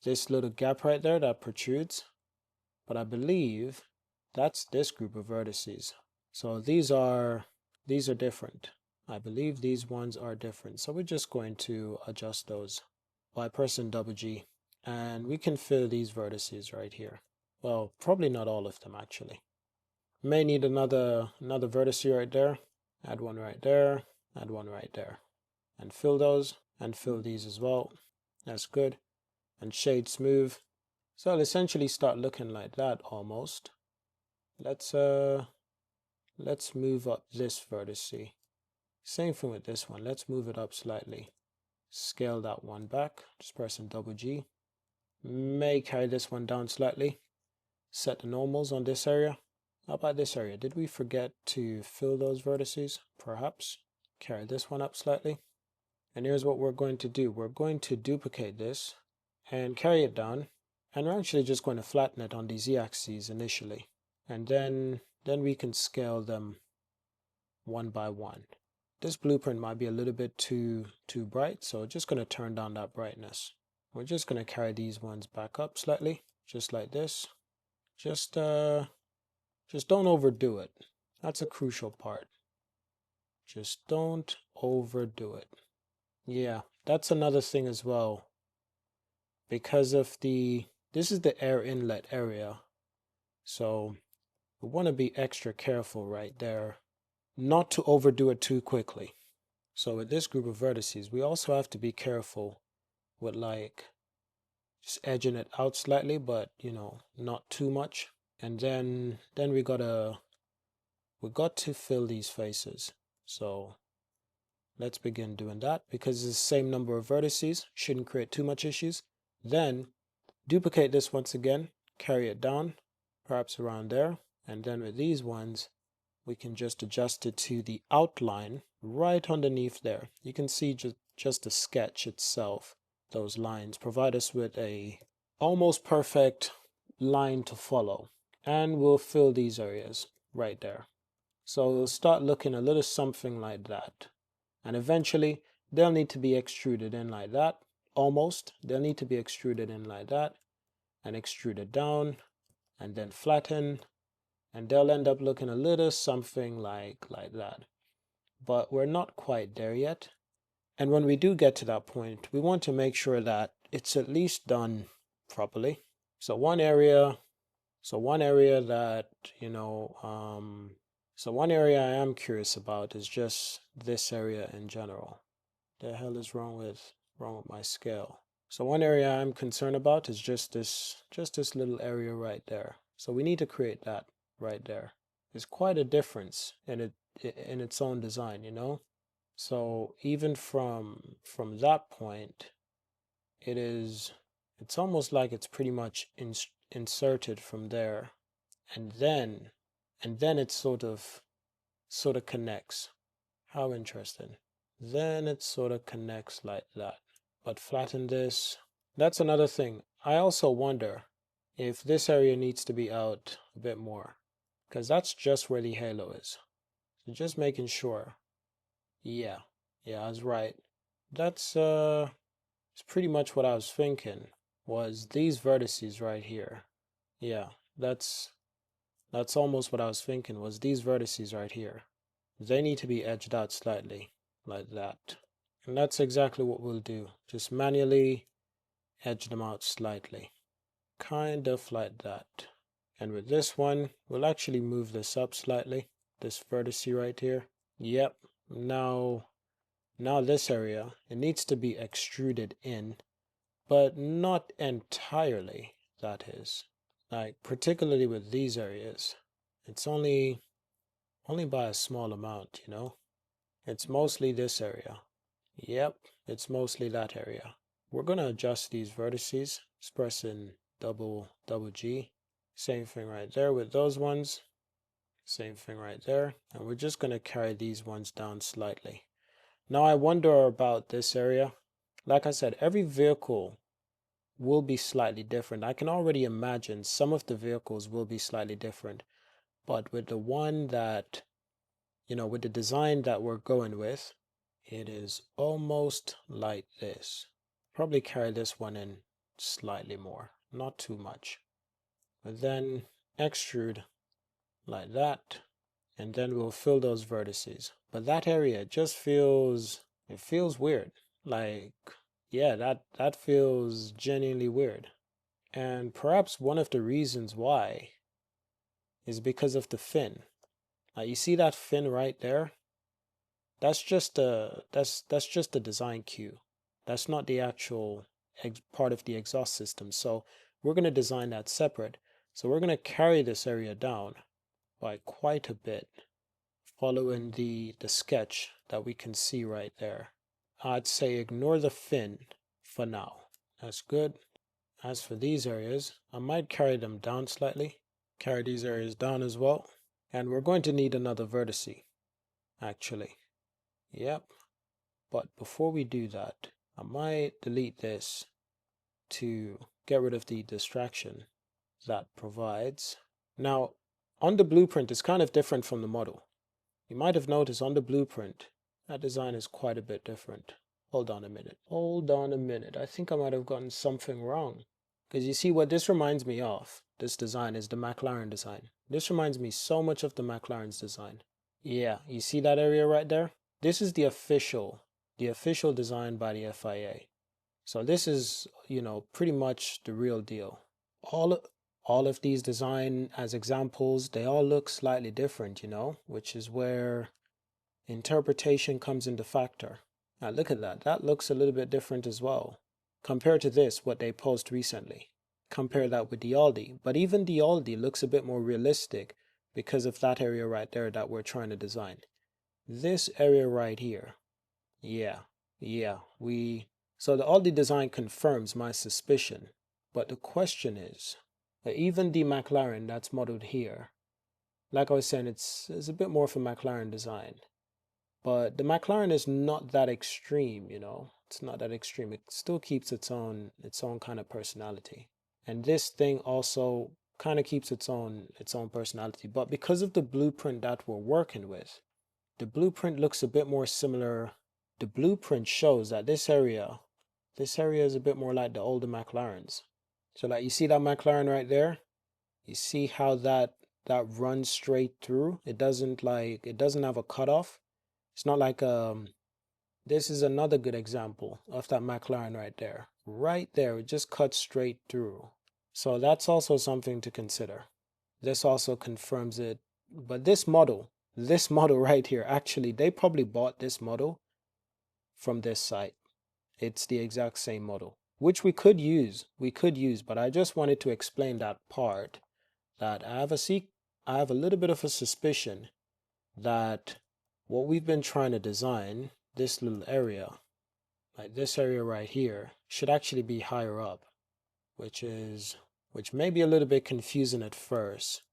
this little gap right there that protrudes, but I believe that's this group of vertices. So these are different. I believe these ones are different. So we're just going to adjust those by pressing double G, and we can fill these vertices right here. Well, probably not all of them actually. May need another vertex right there. Add one right there, add one right there, and fill those, and fill these as well. That's good. And shade smooth. So I'll essentially start looking like that almost. Let's move up this vertex. Same thing with this one. Let's move it up slightly. Scale that one back. Just pressing double G. May carry this one down slightly. Set the normals on this area. How about this area? Did we forget to fill those vertices? Perhaps. Carry this one up slightly. And here's what we're going to do. We're going to duplicate this and carry it down. And we're actually just going to flatten it on the z-axis initially. And then we can scale them one by one. This blueprint might be a little bit too bright, so just going to turn down that brightness. We're just going to carry these ones back up slightly, just like this. Just don't overdo it. That's a crucial part. Just don't overdo it. Yeah, that's another thing as well. Because of this is the air inlet area. So we want to be extra careful right there, not to overdo it too quickly. So with this group of vertices, we also have to be careful with like just edging it out slightly, but you know, not too much. And then we gotta we got to fill these faces. So let's begin doing that because it's the same number of vertices, shouldn't create too much issues. Then duplicate this once again, carry it down, perhaps around there. And then with these ones, we can just adjust it to the outline right underneath there. You can see just the sketch itself, those lines provide us with a almost perfect line to follow. And we'll fill these areas right there. So it'll start looking a little something like that. And eventually they'll need to be extruded in like that. Almost. They'll need to be extruded in like that and extruded down and then flatten. And they'll end up looking a little something like that. But we're not quite there yet. And when we do get to that point, we want to make sure that it's at least done properly. So one area that, so one area I am curious about is just this area in general. The hell is wrong with my scale? So one area I'm concerned about is just this little area right there. So we need to create that right there. There's quite a difference in its own design, you know? So even from that point, it's almost like it's pretty much inserted from there, and then it sort of connects. How interesting. Then it sort of connects like that. But flatten this. That's another thing. I also wonder if this area needs to be out a bit more, because that's just where the halo is. So just making sure. Yeah, I was right. That's it's pretty much what I was thinking, was these vertices right here. Yeah, that's almost what I was thinking, was these vertices right here. They need to be edged out slightly, like that. And that's exactly what we'll do. Just manually edge them out slightly. Kind of like that. And with this one, we'll actually move this up slightly. This vertice right here. Yep. Now this area, it needs to be extruded in, but not entirely, that is. Like, particularly with these areas, it's only by a small amount, you know? It's mostly this area. Yep, it's mostly that area. We're going to adjust these vertices, pressing double G. Same thing right there with those ones. Same thing right there. And we're just going to carry these ones down slightly. Now I wonder about this area. Like I said, every vehicle will be slightly different. I can already imagine some of the vehicles will be slightly different. But with the one that, with the design that we're going with, it is almost like this. Probably carry this one in slightly more, not too much. But then extrude like that. And then we'll fill those vertices. But that area just feels weird. Like, yeah, that feels genuinely weird. And perhaps one of the reasons why is because of the fin. Now you see that fin right there? That's just a design cue. That's not the actual part of the exhaust system. So we're going to design that separate. So we're going to carry this area down by quite a bit, following the sketch that we can see right there. I'd say ignore the fin for now. That's good. As for these areas, I might carry them down slightly. Carry these areas down as well. And we're going to need another vertice, actually. Yep. But before we do that, I might delete this to get rid of the distraction that provides. Now, on the blueprint, it's kind of different from the model. You might have noticed on the blueprint, that design is quite a bit different. Hold on a minute. I think I might have gotten something wrong. Because you see, what this reminds me of, this design, is the McLaren design. This reminds me so much of the McLaren's design. Yeah, you see that area right there? This is the official design by the FIA. So this is, pretty much the real deal. All of these design as examples, they all look slightly different, which is where interpretation comes into factor. Now look at that. That looks a little bit different as well. Compared to this, what they posted recently. Compare that with the Audi. But even the Audi looks a bit more realistic because of that area right there that we're trying to design. This area right here, yeah, so the Audi design confirms my suspicion. But the question is, even the McLaren that's modeled here, like I was saying, it's a bit more of a McLaren design. But the McLaren is not that extreme, you know. It's not that extreme. It still keeps its own kind of personality. And this thing also kind of keeps its own personality. But because of the blueprint that we're working with, the blueprint looks a bit more similar. The blueprint shows that this area is a bit more like the older McLarens. So like you see that McLaren right there? You see how that runs straight through? It doesn't have a cutoff. It's not like this is another good example of that McLaren right there. Right there, it just cuts straight through. So that's also something to consider. This also confirms it. But this model right here, actually, they probably bought this model from this site. It's the exact same model, which we could use, but I just wanted to explain that part, that I have a little bit of a suspicion that what we've been trying to design, this little area, like this area right here, should actually be higher up, which may be a little bit confusing at first.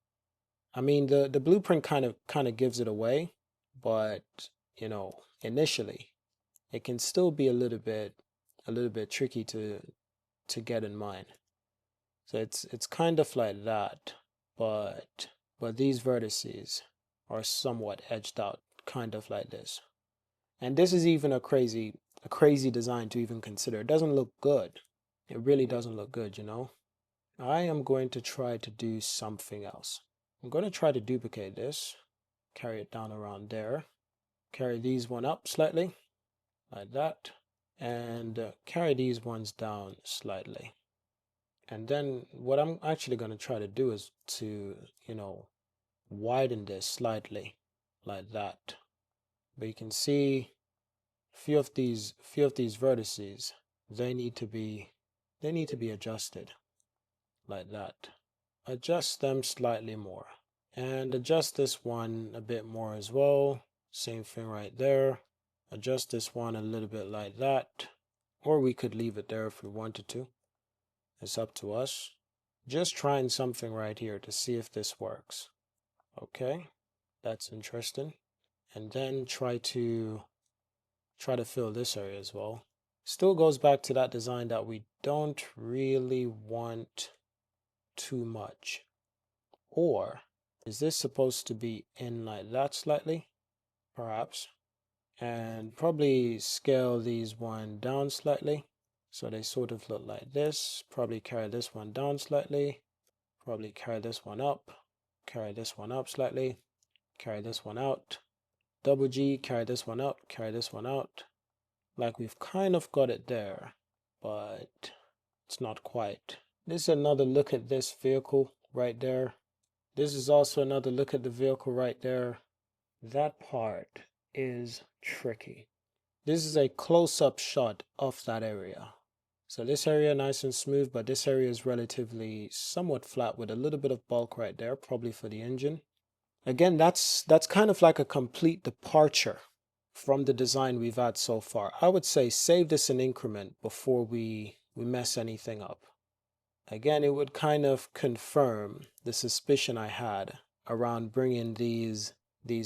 I mean, the blueprint kind of gives it away, but you know, initially it can still be a little bit tricky to get in mind. So it's kind of like that, but these vertices are somewhat edged out, kind of like this. And this is even a crazy design to even consider. It doesn't look good. It really doesn't look good, you know. I am going to try to do something else. I'm going to try to duplicate this, carry it down around there, carry these one up slightly, like that, and carry these ones down slightly. And then what I'm actually going to try to do is to, you know, widen this slightly, like that. But you can see a few of these vertices, they need to be adjusted, like that. Adjust them slightly more, and adjust this one a bit more as well. Same thing right there. Adjust this one a little bit like that, or we could leave it there if we wanted to. It's up to us. Just trying something right here to see if this works. Okay, that's interesting. And then try to fill this area as well. Still goes back to that design that we don't really want too much. Or is this supposed to be in like that slightly? Perhaps. And probably scale these one down slightly, so they sort of look like this. Probably carry this one down slightly, probably carry this one up, carry this one up slightly, carry this one out, double G, carry this one up, carry this one out. Like we've kind of got it there, but it's not quite. This is another look at this vehicle right there. This is also another look at the vehicle right there. That part is tricky. This is a close-up shot of that area. So this area nice and smooth, but this area is relatively somewhat flat with a little bit of bulk right there, probably for the engine. Again, that's kind of like a complete departure from the design we've had so far. I would say save this in increment before we mess anything up. Again, it would kind of confirm the suspicion I had around bringing these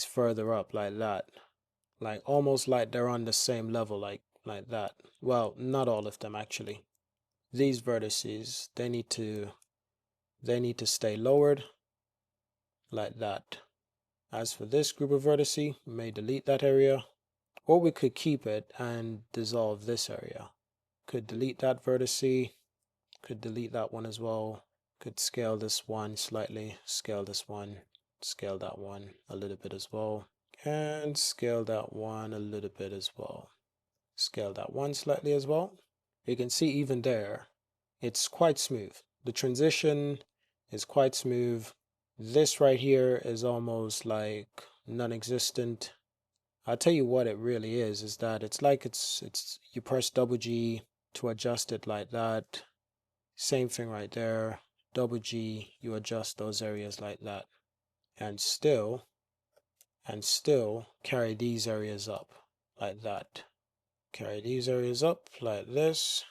further up like that. Like almost like they're on the same level, like that. Well, not all of them actually. These vertices, they need to stay lowered like that. As for this group of vertices, we may delete that area, or we could keep it and dissolve this area. Could delete that vertice, could delete that one as well. Could scale this one slightly, scale this one, scale that one a little bit as well, and scale that one a little bit as well. Scale that one slightly as well. You can see even there, it's quite smooth. The transition is quite smooth. This right here is almost like non-existent. I'll tell you what it really is that it's like it's you press double G to adjust it like that. Same thing right there. Double G, you adjust those areas like that. and still carry these areas up like that. Carry these areas up like this.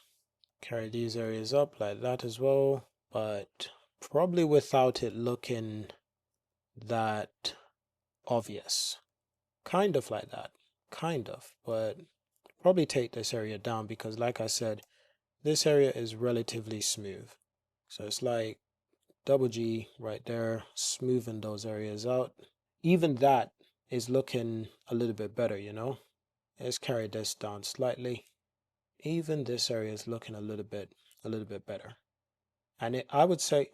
Carry these areas up like that as well, but probably without it looking that obvious. Kind of like that. Kind of, but probably take this area down because like I said, this area is relatively smooth. So it's like double G right there, smoothing those areas out. Even that is looking a little bit better, you know. Let's carry this down slightly. Even this area is looking a little bit better. And I'd say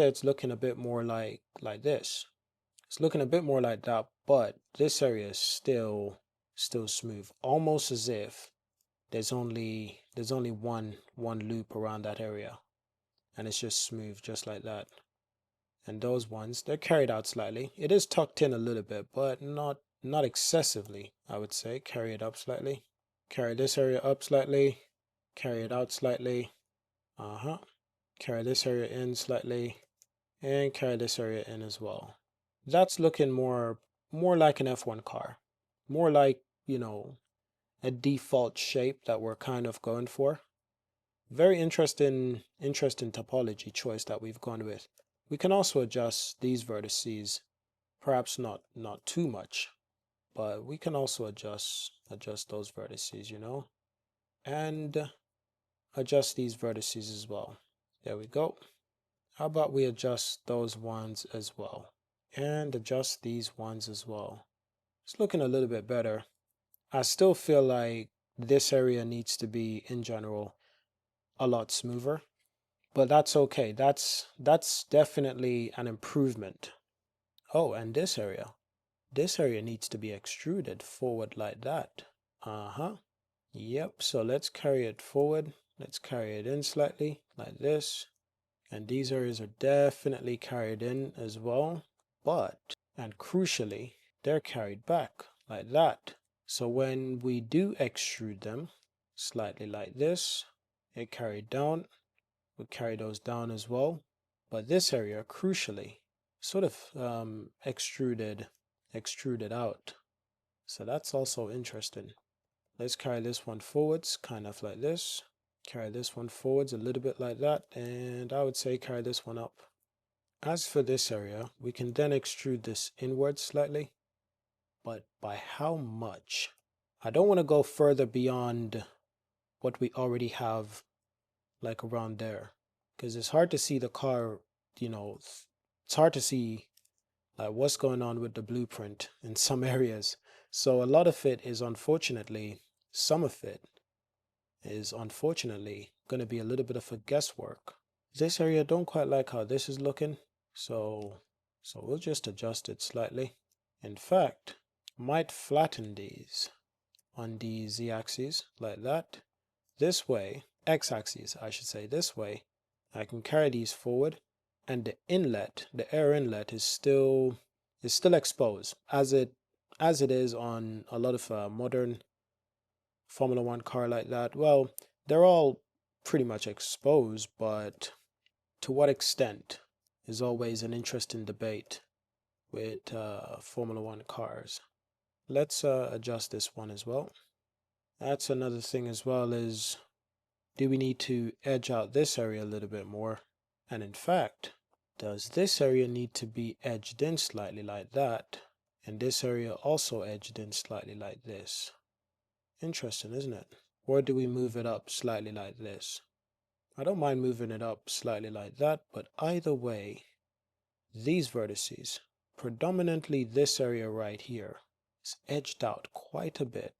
it's looking a bit more like this. It's looking a bit more like that, but this area is still smooth, almost as if there's only one loop around that area, and it's just smooth, just like that. And those ones, they're carried out slightly. It is tucked in a little bit, but not excessively, I would say. Carry it up slightly. Carry this area up slightly. Carry it out slightly. Carry this area in slightly, and carry this area in as well. That's looking more like an F1 car, more like, you know, a default shape that we're kind of going for. Very interesting topology choice that we've gone with. We can also adjust these vertices, perhaps not too much, but we can also adjust those vertices, you know, and adjust these vertices as well. There we go. How about we adjust those ones as well, and adjust these ones as well. It's looking a little bit better. I still feel like this area needs to be, in general, a lot smoother, but that's okay. That's definitely an improvement. Oh, and this area needs to be extruded forward like that. Yep, so let's carry it forward. Let's carry it in slightly like this. And these areas are definitely carried in as well, but, and crucially, they're carried back like that. So when we do extrude them slightly like this, it carried down, we carry those down as well. But this area, crucially, sort of extruded out. So that's also interesting. Let's carry this one forwards, kind of like this. Carry this one forwards a little bit like that, and I would say carry this one up. As for this area, we can then extrude this inwards slightly, but by how much? I don't want to go further beyond what we already have, like around there, because it's hard to see the car, you know, it's hard to see like what's going on with the blueprint in some areas. So a lot of it is unfortunately, some of it is unfortunately going to be a little bit of a guesswork. This area, don't quite like how this is looking, so we'll just adjust it slightly. In fact, might flatten these on the z-axis like that. This way, x-axis I should say, this way I can carry these forward, and the inlet, the air inlet, is still exposed as it is on a lot of modern Formula One car like that. Well, they're all pretty much exposed, but to what extent is always an interesting debate with Formula One cars. Let's adjust this one as well. That's another thing as well, is do we need to edge out this area a little bit more? And in fact, does this area need to be edged in slightly like that? And this area also edged in slightly like this? Interesting, isn't it? Or do we move it up slightly like this? I don't mind moving it up slightly like that, but either way, these vertices, predominantly this area right here, is edged out quite a bit.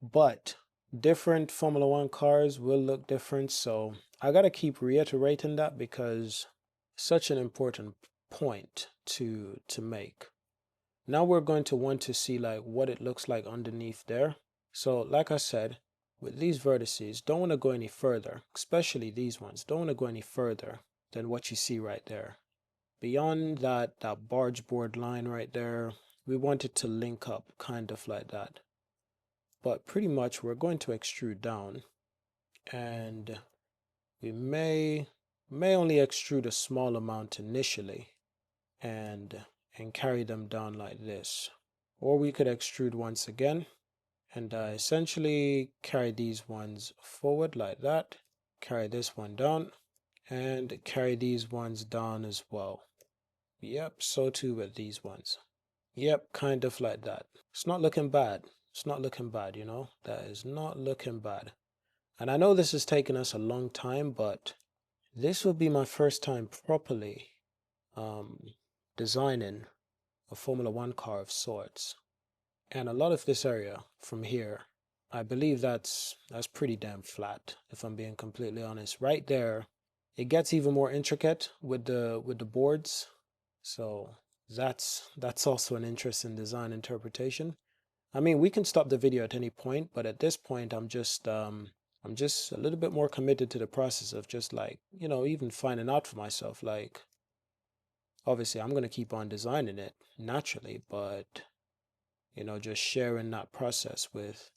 But different Formula One cars will look different, so I gotta keep reiterating that because it's such an important point to make. Now we're going to want to see like what it looks like underneath there. So like I said, with these vertices, don't want to go any further, especially these ones. Don't want to go any further than what you see right there. Beyond that barge board line right there, we want it to link up kind of like that. But pretty much we're going to extrude down, and we may only extrude a small amount initially, and carry them down like this. Or we could extrude once again and essentially carry these ones forward like that, carry this one down, and carry these ones down as well. Yep, so too with these ones. Yep, kind of like that. It's not looking bad. It's not looking bad, you know? That is not looking bad. And I know this has taken us a long time, but this will be my first time properly designing a Formula One car of sorts. And a lot of this area from here, I believe that's pretty damn flat, if I'm being completely honest. Right there, it gets even more intricate with the boards. So that's also an interesting design interpretation. I mean, we can stop the video at any point, but at this point I'm just a little bit more committed to the process of just like, you know, even finding out for myself. Like, obviously I'm going to keep on designing it naturally, but you know, just sharing that process with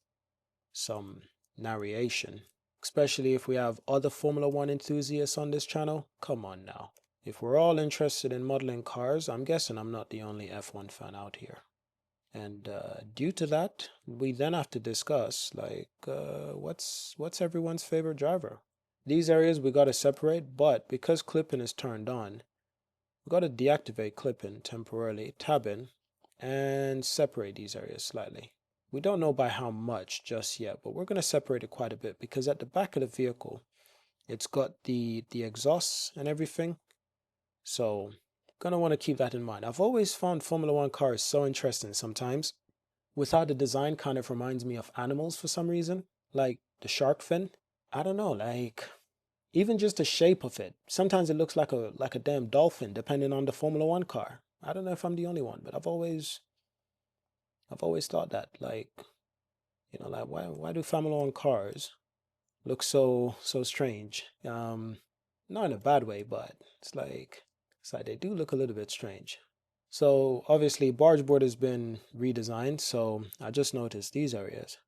some narration, especially if we have other Formula One enthusiasts on this channel. Come on now. If we're all interested in modeling cars, I'm guessing I'm not the only F1 fan out here. And due to that, we then have to discuss like what's everyone's favorite driver. These areas we got to separate, but because clipping is turned on, we got to deactivate clipping temporarily, tab in, and separate these areas slightly. We don't know by how much just yet, but we're going to separate it quite a bit because at the back of the vehicle, it's got the exhausts and everything. So gonna want to keep that in mind. I've always found Formula One cars so interesting sometimes with how the design kind of reminds me of animals for some reason, like the shark fin. I don't know, like even just the shape of it. Sometimes it looks like a damn dolphin, depending on the Formula One car. I don't know if I'm the only one, but I've always thought that, like, you know, like why do Formula One cars look so strange? Not in a bad way, but it's like they do look a little bit strange. So obviously barge board has been redesigned, so I just noticed these areas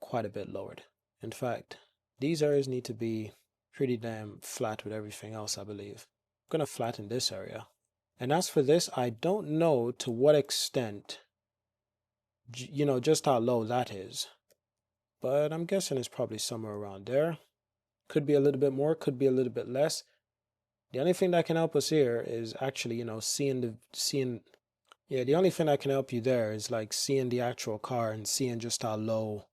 quite a bit lowered. In fact, these areas need to be pretty damn flat with everything else, I believe. I'm gonna flatten this area. And as for this, I don't know to what extent, you know, just how low that is. But I'm guessing it's probably somewhere around there. Could be a little bit more, could be a little bit less. The only thing that can help us here is actually, you know, yeah, the only thing that can help you there is like seeing the actual car and seeing just how low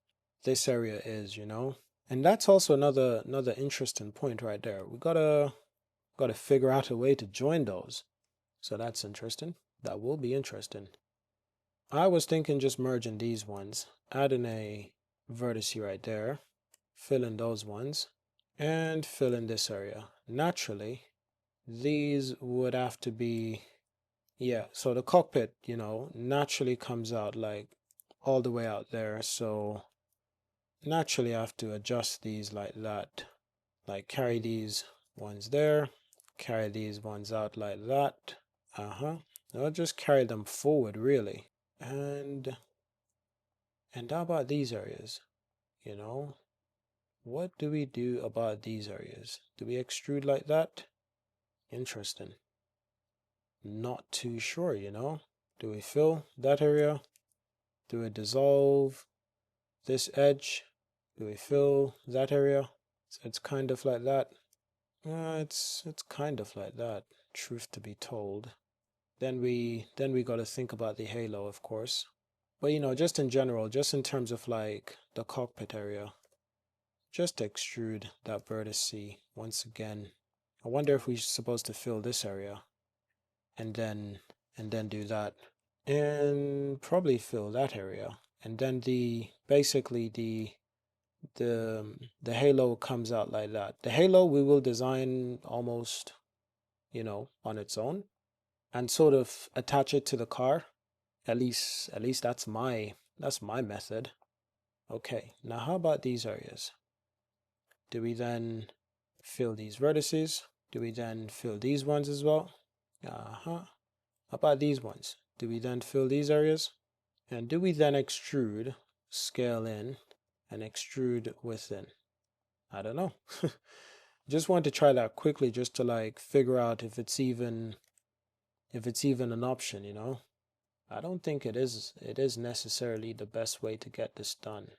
this area is, you know? And that's also another interesting point right there. We gotta figure out a way to join those. So that's interesting. That will be interesting. I was thinking just merging these ones, adding a vertex right there, fill in those ones, and fill in this area. Naturally, these would have to be, yeah, so the cockpit, you know, naturally comes out like all the way out there. So naturally I have to adjust these like that, like carry these ones there, carry these ones out like that. I'll just carry them forward really. And how about these areas? You know, what do we do about these areas? Do we extrude like that? Interesting. Not too sure, you know. Do we fill that area? Do we dissolve this edge? Do we fill that area? So it's kind of like that. It's kind of like that, truth to be told. Then we got to think about the halo, of course. But you know, just in general, just in terms of like the cockpit area, just extrude that vertex once again. I wonder if we're supposed to fill this area and then do that, and probably fill that area, and then basically the halo comes out like that. The halo we will design almost, you know, on its own and sort of attach it to the car. At least that's my method. Okay, now how about these areas? Do we then fill these vertices? Do we then fill these ones as well? How about these ones? Do we then fill these areas? And do we then extrude, scale in, and extrude within? I don't know. Just want to try that quickly just to like figure out if it's even if it's even an option, you know. I don't think it is necessarily the best way to get this done.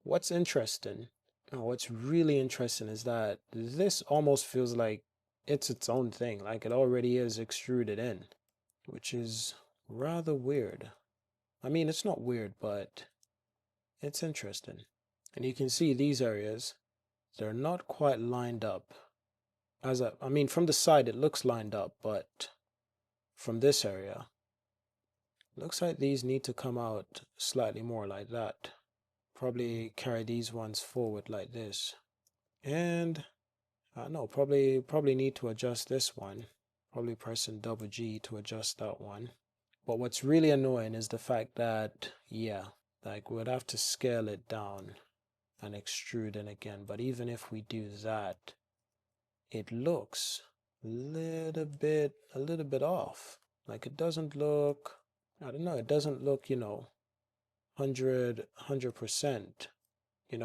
What's interesting, what's really interesting is that this almost feels like it's its own thing, like it already is extruded in, which is rather weird. I mean, it's not weird, but it's interesting. And you can see these areas, they're not quite lined up. I mean, from the side it looks lined up, but from this area, looks like these need to come out slightly more like that. Probably carry these ones forward like this. And no, probably need to adjust this one. Probably pressing double G to adjust that one. But what's really annoying is the fact that, yeah, like we'd have to scale it down and extrude it again. But even if we do that, it looks a little bit off. Like it doesn't look, I don't know, it doesn't look, 100%.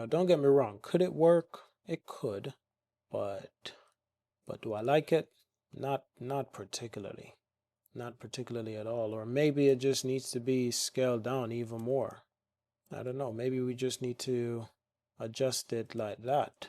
Don't get me wrong. Could it work? It could, but do I like it? Not particularly. Not particularly at all. Or maybe it just needs to be scaled down even more. I don't know. Maybe we just need to adjust it like that.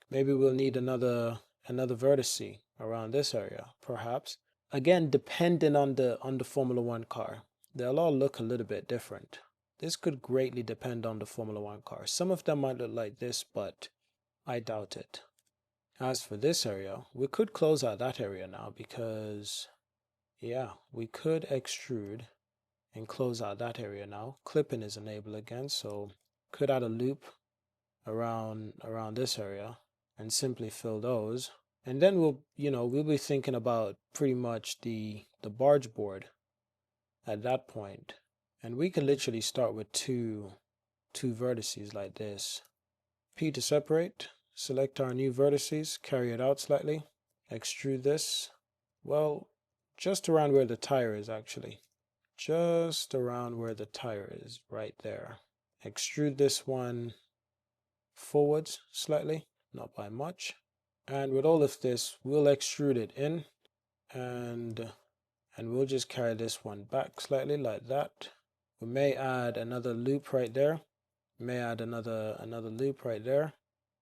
Maybe we'll need another vertice around this area, perhaps. Again, depending on the Formula One car, they'll all look a little bit different. This could greatly depend on the Formula One car. Some of them might look like this, but I doubt it. As for this area, we could close out that area now because, yeah, we could extrude and close out that area now. Clipping is enabled again, so could add a loop around this area and simply fill those. And then we'll be thinking about pretty much the barge board at that point. And we can literally start with two vertices like this. P to separate, select our new vertices, carry it out slightly, extrude this, well, just around where the tire is actually. Just around where the tire is, right there. Extrude this one forwards slightly, not by much. And with all of this, we'll extrude it in and we'll just carry this one back slightly like that. We may add another loop right there. May add another loop right there.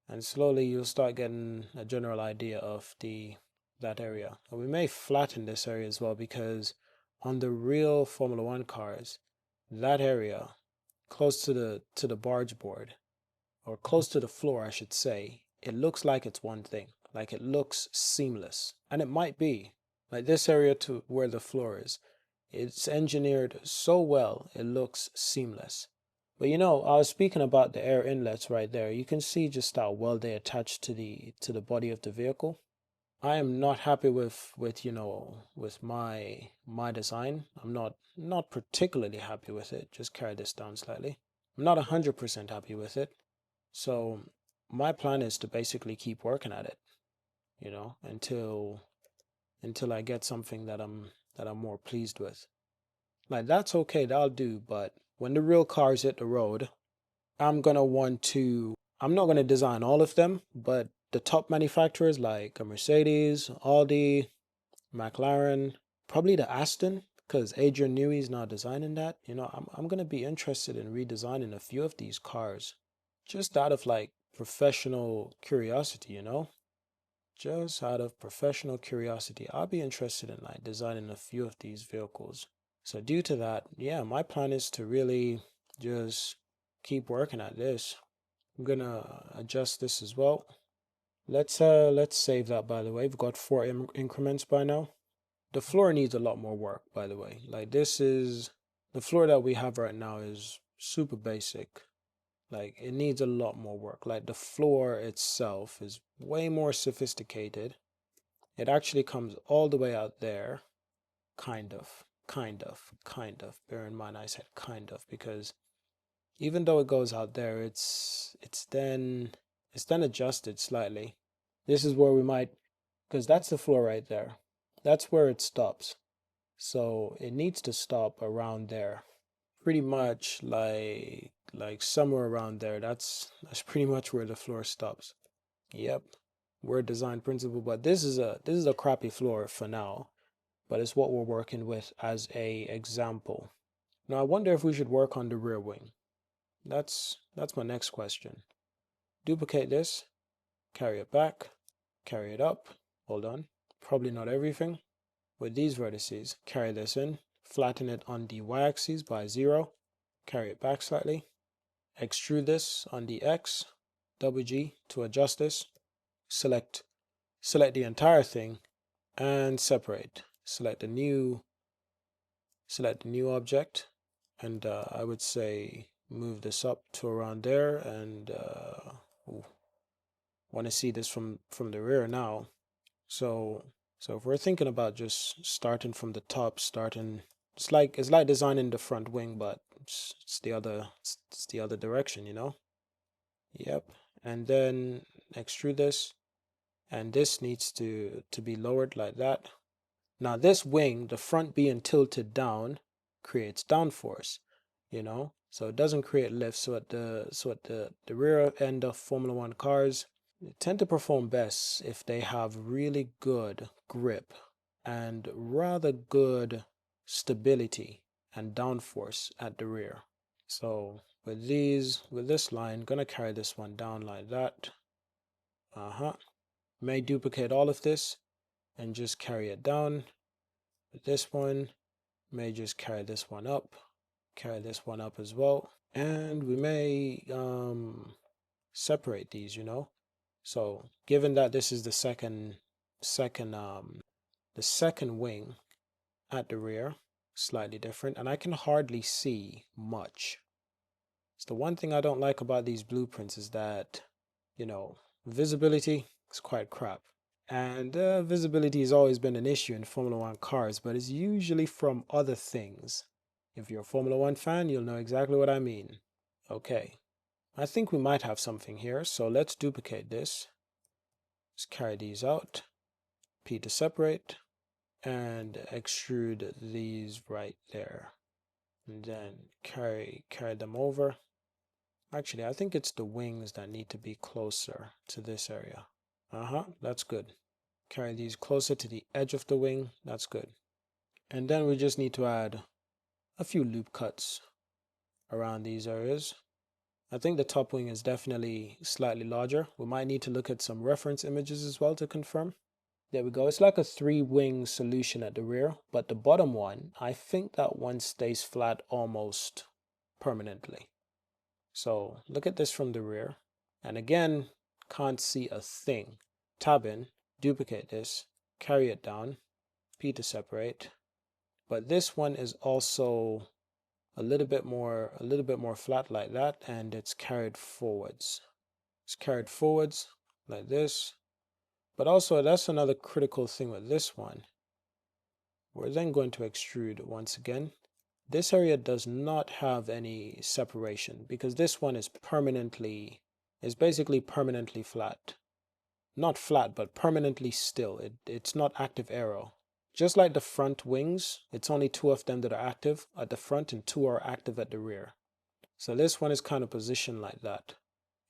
And slowly you'll start getting a general idea of that area. And we may flatten this area as well because on the real Formula One cars, that area close to the barge board, or close to the floor I should say, it looks like it's one thing. Like it looks seamless. And it might be. Like this area to where the floor is, it's engineered so well it looks seamless. But I was speaking about the air inlets right there. You can see just how well they attach to the body of the vehicle. I am not happy with my design. I'm not particularly happy with it. Just carry this down slightly. I'm not 100% happy with it. So my plan is to basically keep working at it, until I get something that I'm more pleased with. Like that's okay, that'll do, but when the real cars hit the road, I'm not gonna design all of them, but the top manufacturers like a Mercedes, Audi, McLaren, probably the Aston, because Adrian Newey's now designing that. I'm gonna be interested in redesigning a few of these cars, just out of like professional curiosity, just out of professional curiosity. I'll be interested in like designing a few of these vehicles. So due to that, yeah, my plan is to really just keep working at this. I'm gonna adjust this as well. Let's save that, by the way. We've got 4 increments by now. The floor needs a lot more work, by the way. Like the floor that we have right now is super basic. Like it needs a lot more work. Like the floor itself is way more sophisticated. It actually comes all the way out there. Kind of. Bear in mind I said kind of, because even though it goes out there, it's then adjusted slightly. This is where we might, because that's the floor right there. That's where it stops. So it needs to stop around there. Pretty much like somewhere around there. That's pretty much where the floor stops. Yep. We're design principle, but this is a crappy floor for now. but it's what we're working with as a example. Now I wonder if we should work on the rear wing. That's my next question. Duplicate this, carry it back, carry it up, hold on, probably not everything. With these vertices, carry this in, flatten it on the y-axis by 0, carry it back slightly, extrude this on the x, double G to adjust this, select the entire thing and separate. Select the new object, and I would say move this up to around there, and want to see this from the rear now. So if we're thinking about just starting from the top, it's like designing the front wing, but it's the other direction, you know. Yep. And then extrude this, and this needs to be lowered like that. Now this wing, the front being tilted down, creates downforce, you know, so it doesn't create lift. So at the rear end of Formula One cars, they tend to perform best if they have really good grip and rather good stability and downforce at the rear. So with this line, gonna carry this one down like that. May duplicate all of this and just carry it down. With this one, may just carry this one up as well, and we may separate these, you know. So given that this is the second wing at the rear, slightly different, and I can hardly see much. It's the one thing I don't like about these blueprints is that, you know, visibility is quite crap. And visibility has always been an issue in Formula One cars, but it's usually from other things. If you're a Formula One fan, you'll know exactly what I mean. Okay, I think we might have something here, so let's duplicate this. Let's carry these out, P to separate, and extrude these right there. And then carry them over. Actually, I think it's the wings that need to be closer to this area. That's good. Carry these closer to the edge of the wing. That's good. And then we just need to add a few loop cuts around these areas. I think the top wing is definitely slightly larger. We might need to look at some reference images as well to confirm. There we go. It's like a 3-wing solution at the rear, but the bottom one, I think that one stays flat almost permanently. So look at this from the rear, and again, can't see a thing. Tab in, duplicate this, carry it down, P to separate. But this one is also a little bit more flat like that, and it's carried forwards. It's carried forwards like this. But also, that's another critical thing with this one. We're then going to extrude once again. This area does not have any separation because this one is basically permanently flat. Not flat, but permanently still. It's not active aero. Just like the front wings, it's only 2 of them that are active at the front and 2 are active at the rear. So this one is kind of positioned like that.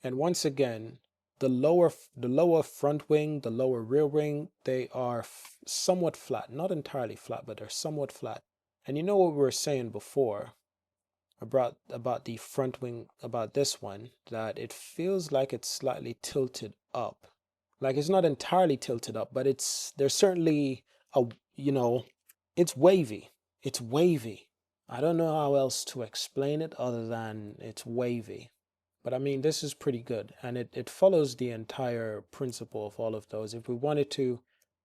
And once again, the lower front wing, the lower rear wing, they are somewhat flat. Not entirely flat, but they're somewhat flat. And you know what we were saying before about the front wing, about this one, that it feels like it's slightly tilted up. Like it's not entirely tilted up, but there's certainly it's wavy. It's wavy. I don't know how else to explain it other than it's wavy. But I mean, this is pretty good, and it follows the entire principle of all of those. If we wanted to,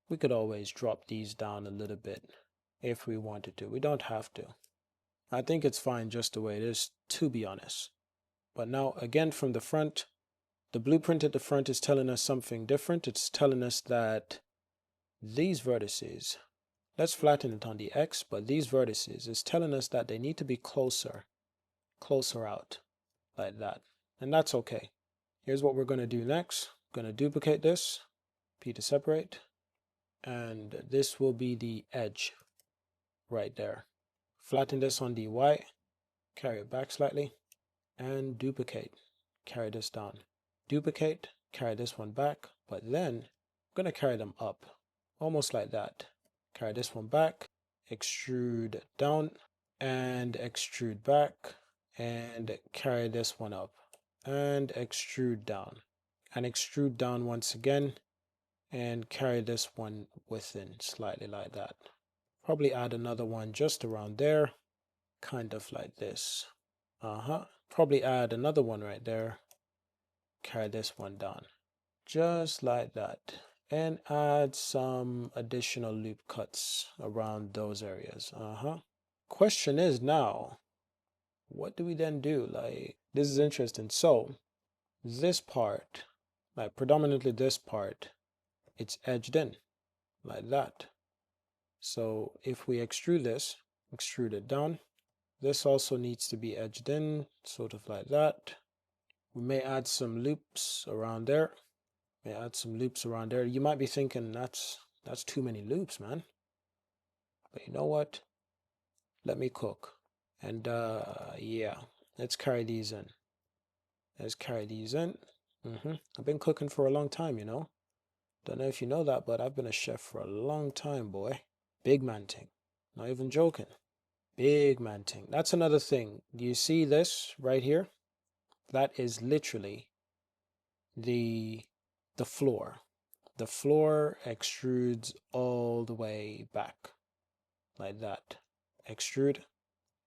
we could always drop these down a little bit if we wanted to. We don't have to. I think it's fine just the way it is, to be honest. But now, again, from the front, the blueprint at the front is telling us something different. It's telling us that these vertices, let's flatten it on the X, but these vertices is telling us that they need to be closer out, like that. And that's okay. Here's what we're going to do next. I'm going to duplicate this, P to separate, and this will be the edge right there. Flatten this on the Y, carry it back slightly, and duplicate. Carry this down. Duplicate, carry this one back, but then I'm going to carry them up, almost like that. carry this one back, extrude down, and extrude back, and carry this one up, and extrude down, and extrude down once again, and carry this one within slightly like that. Probably add another one just around there, kind of like this. Probably add another one right there, carry this one down, just like that, and add some additional loop cuts around those areas. Question is now, what do we then do? Like, this is interesting. So this part, like predominantly this part, it's edged in like that. So if we extrude this, extrude it down, this also needs to be edged in, sort of like that. We may add some loops around there. You might be thinking that's too many loops, man. But you know what? Let me cook. And yeah, let's carry these in. I've been cooking for a long time, you know. Don't know if you know that, but I've been a chef for a long time, boy. Big man thing. Not even joking. Big man thing. That's another thing. Do you see this right here? That is literally the floor. The floor extrudes all the way back like that. Extrude,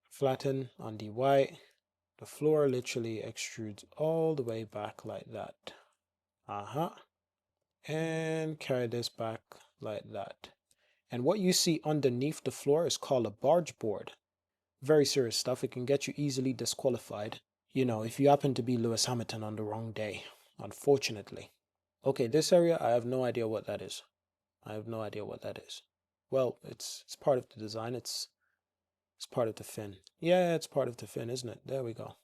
flatten on dy. The floor literally extrudes all the way back like that. And carry this back like that. And what you see underneath the floor is called a barge board. Very serious stuff. It can get you easily disqualified, you know, if you happen to be Lewis Hamilton on the wrong day, unfortunately. Okay, this area, I have no idea what that is. Well, it's part of the design. It's part of the fin. Yeah, it's part of the fin, isn't it? There we go.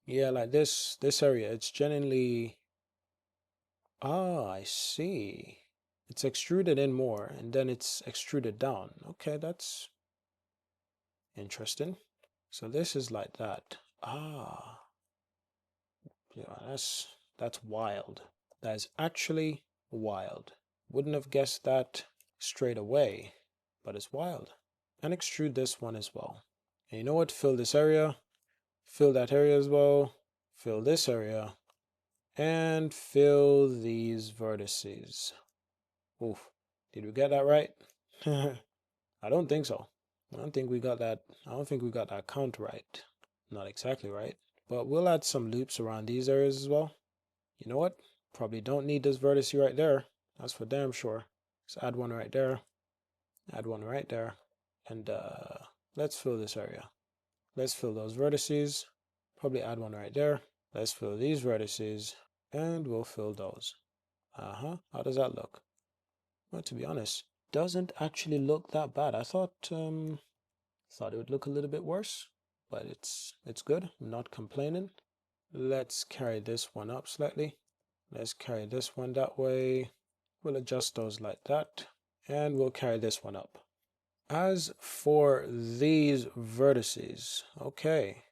Yeah, like this area, it's genuinely... Ah, I see. It's extruded in more, and then it's extruded down. Okay, that's interesting. So this is like that. Ah, yeah, that's wild. That is actually wild. Wouldn't have guessed that straight away, but it's wild. And extrude this one as well. And you know what? Fill this area, fill that area as well, fill this area, and fill these vertices. Oof, did we get that right? I don't think so. I don't think we got that count right. Not exactly right. But we'll add some loops around these areas as well. You know what? Probably don't need this vertex right there. That's for damn sure. Let's add one right there. Add one right there. And let's fill this area. Let's fill those vertices. Probably add one right there. Let's fill these vertices. And we'll fill those. How does that look? Well, to be honest, doesn't actually look that bad. I thought it would look a little bit worse, but it's good. I'm not complaining. Let's carry this one up slightly. Let's carry this one that way. We'll adjust those like that, and we'll carry this one up. As for these vertices, okay,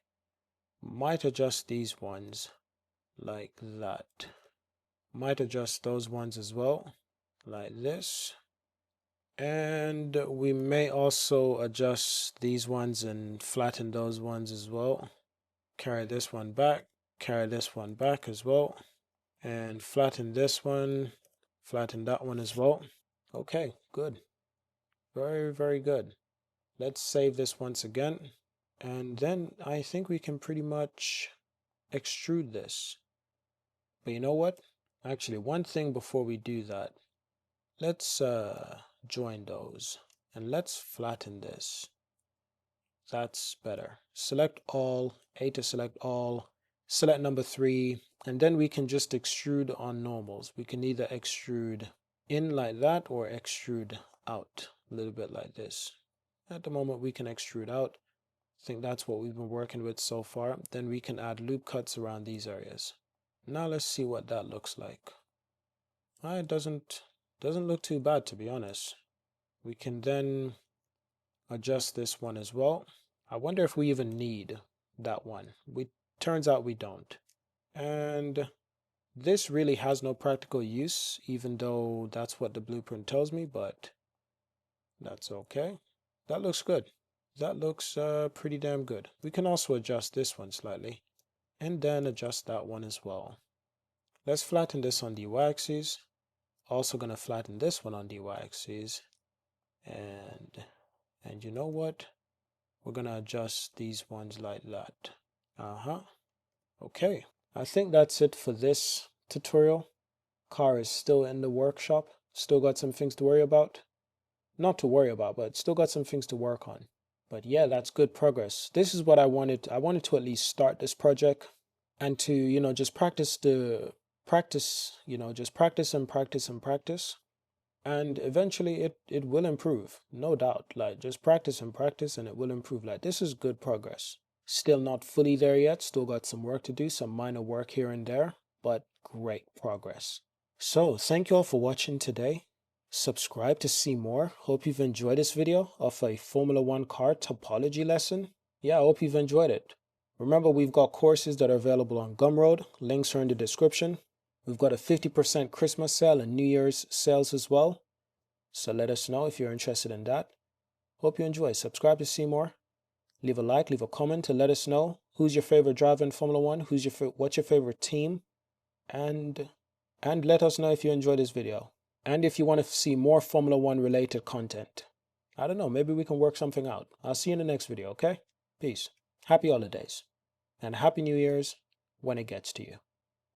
might adjust these ones like that. Might adjust those ones as well, like this. And we may also adjust these ones and flatten those ones as well. Carry this one back, carry this one back as well. And flatten this one, flatten that one as well. Okay, good. Very, very good. Let's save this once again. And then I think we can pretty much extrude this. But you know what? Actually, one thing before we do that, let's join those and let's flatten this. That's better. Select all, A to select all, select number 3, and then we can just extrude on normals. We can either extrude in like that or extrude out a little bit like this. At the moment we can extrude out. I think that's what we've been working with so far. Then we can add loop cuts around these areas. Now let's see what that looks like. It doesn't look too bad, to be honest. We can then adjust this one as well. I wonder if we even need that one. Turns out we don't. And this really has no practical use, even though that's what the blueprint tells me, but That's okay. That looks good. That looks pretty damn good. We can also adjust this one slightly and then adjust that one as well. Let's flatten this on the y-axis. Also gonna flatten this one on the y-axis. And you know what? We're gonna adjust these ones like that. Okay. I think that's it for this tutorial. Car is still in the workshop. Still got some things to worry about. Not to worry about, but still got some things to work on. But yeah, that's good progress. This is what I wanted. I wanted to at least start this project and to, just practice, just practice and practice and practice. And eventually it will improve, no doubt. Like, just practice and practice and it will improve. Like, this is good progress. Still not fully there yet. Still got some work to do, some minor work here and there, but great progress. So thank you all for watching today. Subscribe to see more. Hope you've enjoyed this video of a Formula One car topology lesson. Yeah, I hope you've enjoyed it. Remember, we've got courses that are available on Gumroad. Links are in the description. We've got a 50% Christmas sale and New Year's sales as well. So let us know if you're interested in that. Hope you enjoy. Subscribe to see more. Leave a like, leave a comment to let us know who's your favorite driver in Formula One, what's your favorite team, and let us know if you enjoyed this video. And if you want to see more Formula One related content. I don't know, maybe we can work something out. I'll see you in the next video, okay? Peace. Happy holidays. And Happy New Year's when it gets to you.